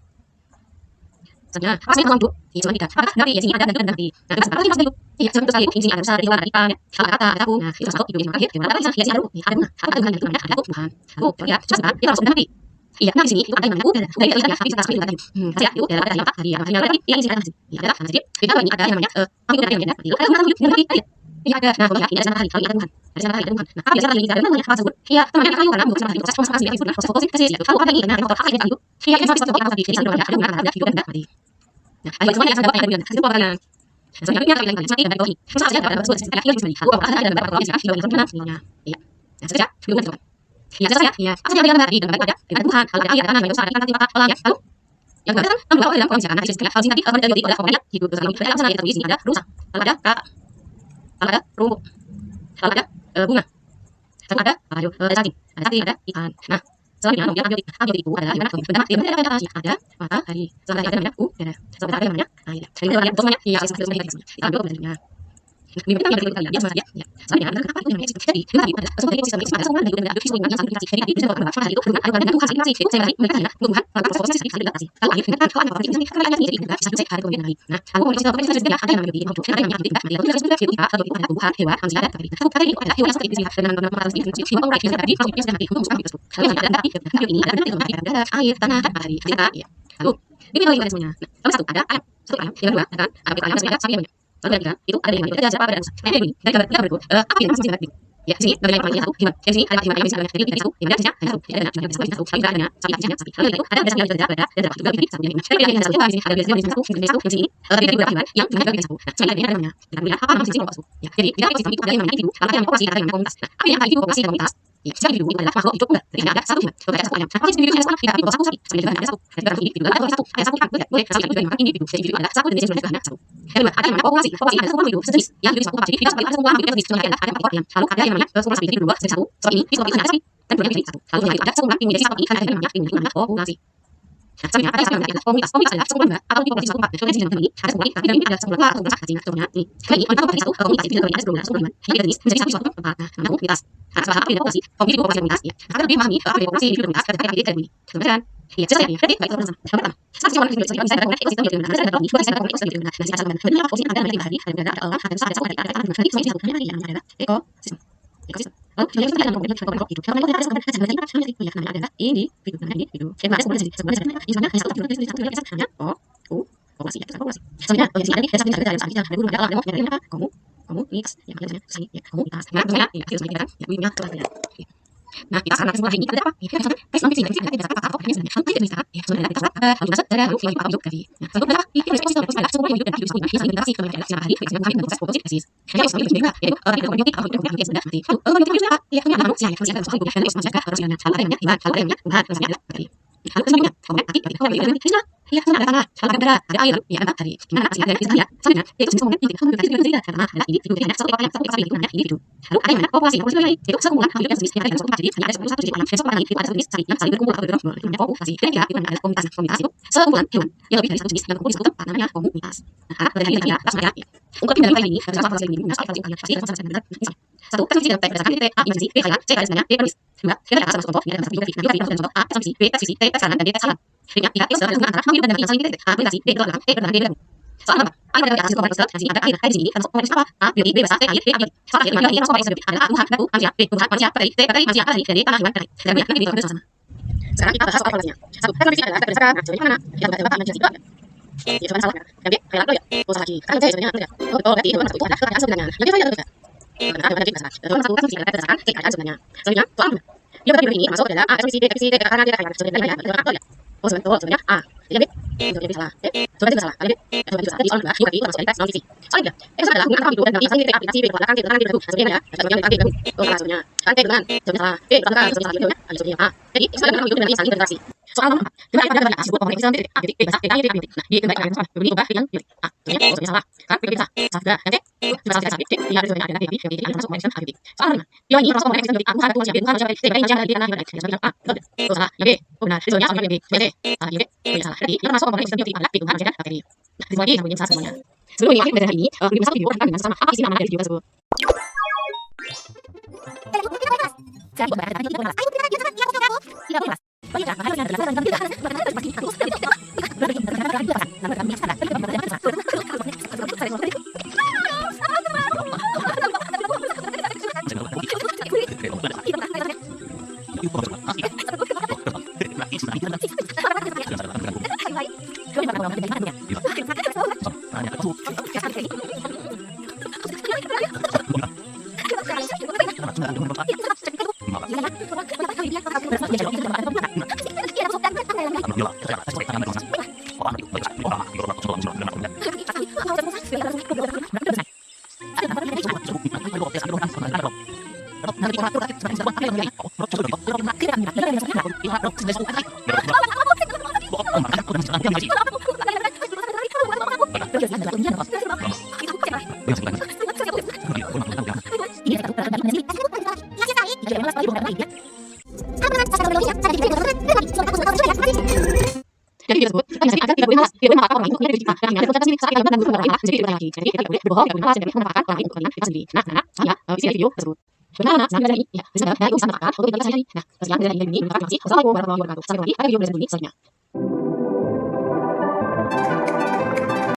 Misalnya, apa sih tolong dulu? Iya, cuma tiga. Nanti ya sini ada dan nanti. Nah, terus apa lagi mas iya, sebelum sekali. Ini sini ada besar, di luar ada ikan, kalau kata, ada sapu. Nah, itu masuk itu yang terakhir. Gimana? Ada bisa, ya sini ada bunga, ada bunga, ada bunga yang itu namanya ada Tuhan. Aku coba ya, coba sebentar, kita langsung nanti. Iya, nah di sini itu ada yang namanya udara. Udara itu ya, bisa seperti tadi. Kasih ya, itu ada yang tadi yang hanya tadi, yang sini ada sih. Iya, ada sedikit. Kita ini ada yang namanya apa itu yang ada. Ada bunga yang tadi. Iya ada. Nah, kalau ya ini ada matahari, kalau ini ada Tuhan. Ada matahari, ada Tuhan. Nah, biasanya matahari ini ada namanya apa sebut? Iya, namanya kayu karena untuk matahari proses proses itu proses fotosintesis itu. Kalau ada ini nah, kalau apa ini itu. Iya, itu bisa dicoba di sini ada bunga, ada hidup dan mati. Nah, ayo semuanya yang ada apa yang ada itu kalian. Soalnya ini ada yang seperti yang ada ini. Susah saja ada proses yang ini jadi. Kalau ada beberapa proses yang hidup dan mati. Iya. Nah, saja belum ada. Iya, saya ya. Apa yang ada di dalam ada Tuhan, kalau ada air, ada yang besar, kita nanti bakal ya. Lalu yang kedua kan kalau dalam kondisi karena istilah kalau tadi kalau dari ada komanya hidup terus lagi ada sana kita di sini ada rusa. Kalau ada rumput. Kalau ada bunga. Kalau ada cacing. Ada cacing, ada ikan. Nah, selanjutnya ambil itu adalah gimana? Benda ada matahari. Selanjutnya ada namanya udara. Selanjutnya ada namanya air. Ini adalah semuanya ya semuanya kita ambil bentuknya. Bibitnya yang dari kalian biasa ya. Soalnya ada apa itu namanya jadi kita ada sesuatu yang sistem ada semua dari ada visual yang sampai jadi bisa berubah hari itu berubah ada dengan Tuhan masih saya lagi mereka ya Tuhan pada proses sih ada kasih kalau akhirnya kan kalau apa ini kan kalian jadi bisa bisa hari kemudian lagi nah aku mau cerita tentang sejarah ada yang lebih mau ada yang lebih tidak dia itu sudah kita atau kita Tuhan hewan manusia ada tapi aku kali ini ada hewan seperti ini dengan nama harus ini sih orang yang tadi kalau bisa nanti untuk sampai itu kalau ada nanti video ini ada air tanah matahari kita ya lalu ini lagi semuanya lalu satu ada ayam satu ayam yang kedua ada ayam sebenarnya sapi banyak lalu ada itu ada yang kita siapa pada nah ini dari gambar berikut apa yang masih berikut ya sini bagaimana yang satu gimana di sini ada yang bisa jadi dari satu yang ada sini satu ada yang satu sapi ada sapi lalu itu ada yang ada dan juga ini satu yang tapi yang satu di sini ada yang satu yang sini ada yang beberapa yang juga bisa satu nah sini ada namanya dan apa namanya sini masuk ya jadi kita bisa itu ada yang namanya itu kalau yang populasi ada yang komunitas apa yang itu populasi komunitas ya sekali dulu adalah makhluk hidup jadi ada satu kalau ada satu yang apa sih itu kita itu satu sapi juga ada satu ada individu ada satu kan boleh sapi juga yang individu jadi ada satu dan sini ada satu kedua ada yang populasi ada satu hidup sejenis yang hidup satu jadi kita sebagai ada semua hidup sejenis ada ekor yang lalu ada yang namanya populasi jadi dua jadi satu seperti ini seperti ada sapi dan dua jadi satu lalu ada satu orang jadi satu ini kan ada yang namanya populasi nah sebenarnya ada yang namanya komunitas adalah sebuah lembaga atau populasi satu part jadi dalam ini ada sebuah tapi dalam ini ada sebuah kelas atau satu contohnya ini kali ini untuk satu komunitas jadi dalam ini ada sebuah jadi jenis menjadi satu suatu tempat nah namanya komunitas nah salah satu populasi komunitas ya agar lebih memahami apa populasi hidup komunitas terkait dengan ini kemudian ya selesai ya jadi baik teman-teman pertama saksi orang itu bisa ada komunitas ekosistem yang ada di suatu komunitas yang ada di sana dan apa posisi ada di hari ada Allah ada ada satu ada itu semua yang ada ekosistem lalu yang kedua adalah komunitas itu kalau ada sebenarnya ya namanya adalah individu namanya individu yang ada sebenarnya di sana hanya satu namanya populasi ya populasi sebenarnya yang sini ada satu ada guru ada alam yang ada komunitas yang ada sini ya komunitas nah sebenarnya ya itu sebenarnya ya punya ya nah kita sekarang kesimpulan ini ada apa ya misalnya tes nanti sini ada apa ini sebenarnya nanti bisa ya sudah ada lalu masuk ada lalu lagi hidup tadi nah sebelum ada ini resiko ada semua yang hidup dan hidup semua ini sangat interaksi dengan siapa hari dengan kami proses positivis hanya sesuatu yang berbeda yaitu orang yang berkomunikasi atau yang sudah mati kalau yang itu ya punya manusia yang masih ada sesuatu yang harus masyarakat harus yang hal yang hal yang Tuhan harus ada tadi hal selanjutnya komen nanti kalau yang ini Iya, sama ada tanah, ada udara, ada air, ya ada matahari. Gimana sih dari saya? Sebenarnya yaitu semua yang kamu berarti tidak karena individu yang satu orang satu ekstrim individu. Lalu ada yang mana populasi lain yaitu sekumpulan makhluk yang sejenis yang ada suatu jadi ada satu jenis alam dan suatu lagi itu ada satu jenis yang saling berkumpul atau bergerak namanya populasi. Kira-kira itu namanya komunitas. Komunitas itu sekumpulan hewan yang lebih dari satu jenis yang berkumpul disebut namanya komunitas. Nah, pada hari ini langsung ya. Ungkapin dari kali ini harus sama sama ini masuk ekstrim kalian pasti akan sama-sama benar. Satu, kasih dalam berdasarkan titik A instansi, B khayal, C khayal sebenarnya, D penulis. Dua, kita ada sama contoh, ini ada satu biografi. Nah, biografi contoh A ekspresi, B ekspresi, T teks kanan dan D teks kanan. Tiga, itu adalah hubungan antara makhluk dan yang saling titik. A relasi, B berlaku, E berlaku, D berlaku. Soal nomor, A adalah atas komponen besar, di sini ada air, di sini termasuk komponen apa? A biologi, B bahasa, T air, D air. Soal akhir, mana ini termasuk komponen biologi? Adalah A Tuhan, batu, manusia, B tumbuhan, manusia, materi, T materi, manusia, materi, dan D tanah, hewan, materi. Dan kemudian ini dikontrol sama. Sekarang kita bahas soal formulasinya. Satu, formulasi adalah berdasarkan sebenarnya mana? Yang berbagai manusia itu. Itu sebenarnya salah. Yang B, khayal ya. Usaha lagi. Kan C sebenarnya benar. Oh, berarti nomor satu itu ada keadaan sebenarnya. Yang kedua itu ada masalah. Nomor satu kan sebenarnya berdasarkan C keadaan sebenarnya. Sebenarnya soal dia berarti ini masuk adalah A ekspresi, D ekspresi, T karena dia khayal sebenarnya ya. Betul ya. Oh sebenarnya A. Jadi B itu salah. Sebenarnya salah. Jadi sebenarnya salah. Di soal kedua berarti masuk dari teks non fiksi. Soal kedua itu adalah hubungan antara individu dan saling titik aplikasi B berlaku dengan D berlaku. Sebenarnya ya. Sebenarnya dipakai berlaku. Oh salah sebenarnya. Kan T dengan sebenarnya salah. B berlaku sebenarnya salah itu ya. Sebenarnya A. Jadi itu adalah individu dan saling berinteraksi. Soal nomor 4. Kembali pada variasi sebuah komponen dalam titik A titik B bahasa T tanya titik. Nah, di kembali ke soal berbunyi ubah yang titik A. Sebenarnya salah. Kan titik bisa. Salah juga. Yang C masalah tidak titik. Ini harus sebenarnya ada titik yang titik masuk komponen A titik. Soal nomor 5. Yang ini termasuk komponen titik A bukan satu manusia B bukan manusia T berarti manusia di tanah yang sebenarnya A. Oh salah. Yang B. Oh benar. Sebenarnya soal yang B. Yang C. Salah yang B. Oh ya salah. Jadi ini termasuk komponen titik adalah titik manusia materi. Nah, di sini sama semuanya. Sebelum ini akhir dari hari ini, lebih masuk video tentang sama apa isi nama dari video tersebut. Cari bahan tadi tidak jelas. Baiklah, harus ada laporan tentang Jadi video tersebut kita bisa tidak boleh malas, tidak boleh memanfaatkan orang lain untuk kepentingan kita. Yang ada konsentrasi saat kita berbohong dan jadi tidak boleh lagi. Jadi kita tidak boleh berbohong, tidak boleh malas, dan tidak boleh memanfaatkan orang lain untuk kepentingan kita sendiri. Nah, saya isi dari video tersebut. Bagaimana senang belajar ini? Ya, bisa dari usaha memanfaatkan untuk kita sehari-hari. Nah, sekian dari ini. Terima kasih. Wassalamualaikum warahmatullahi wabarakatuh. Sampai jumpa lagi pada video berikutnya selanjutnya.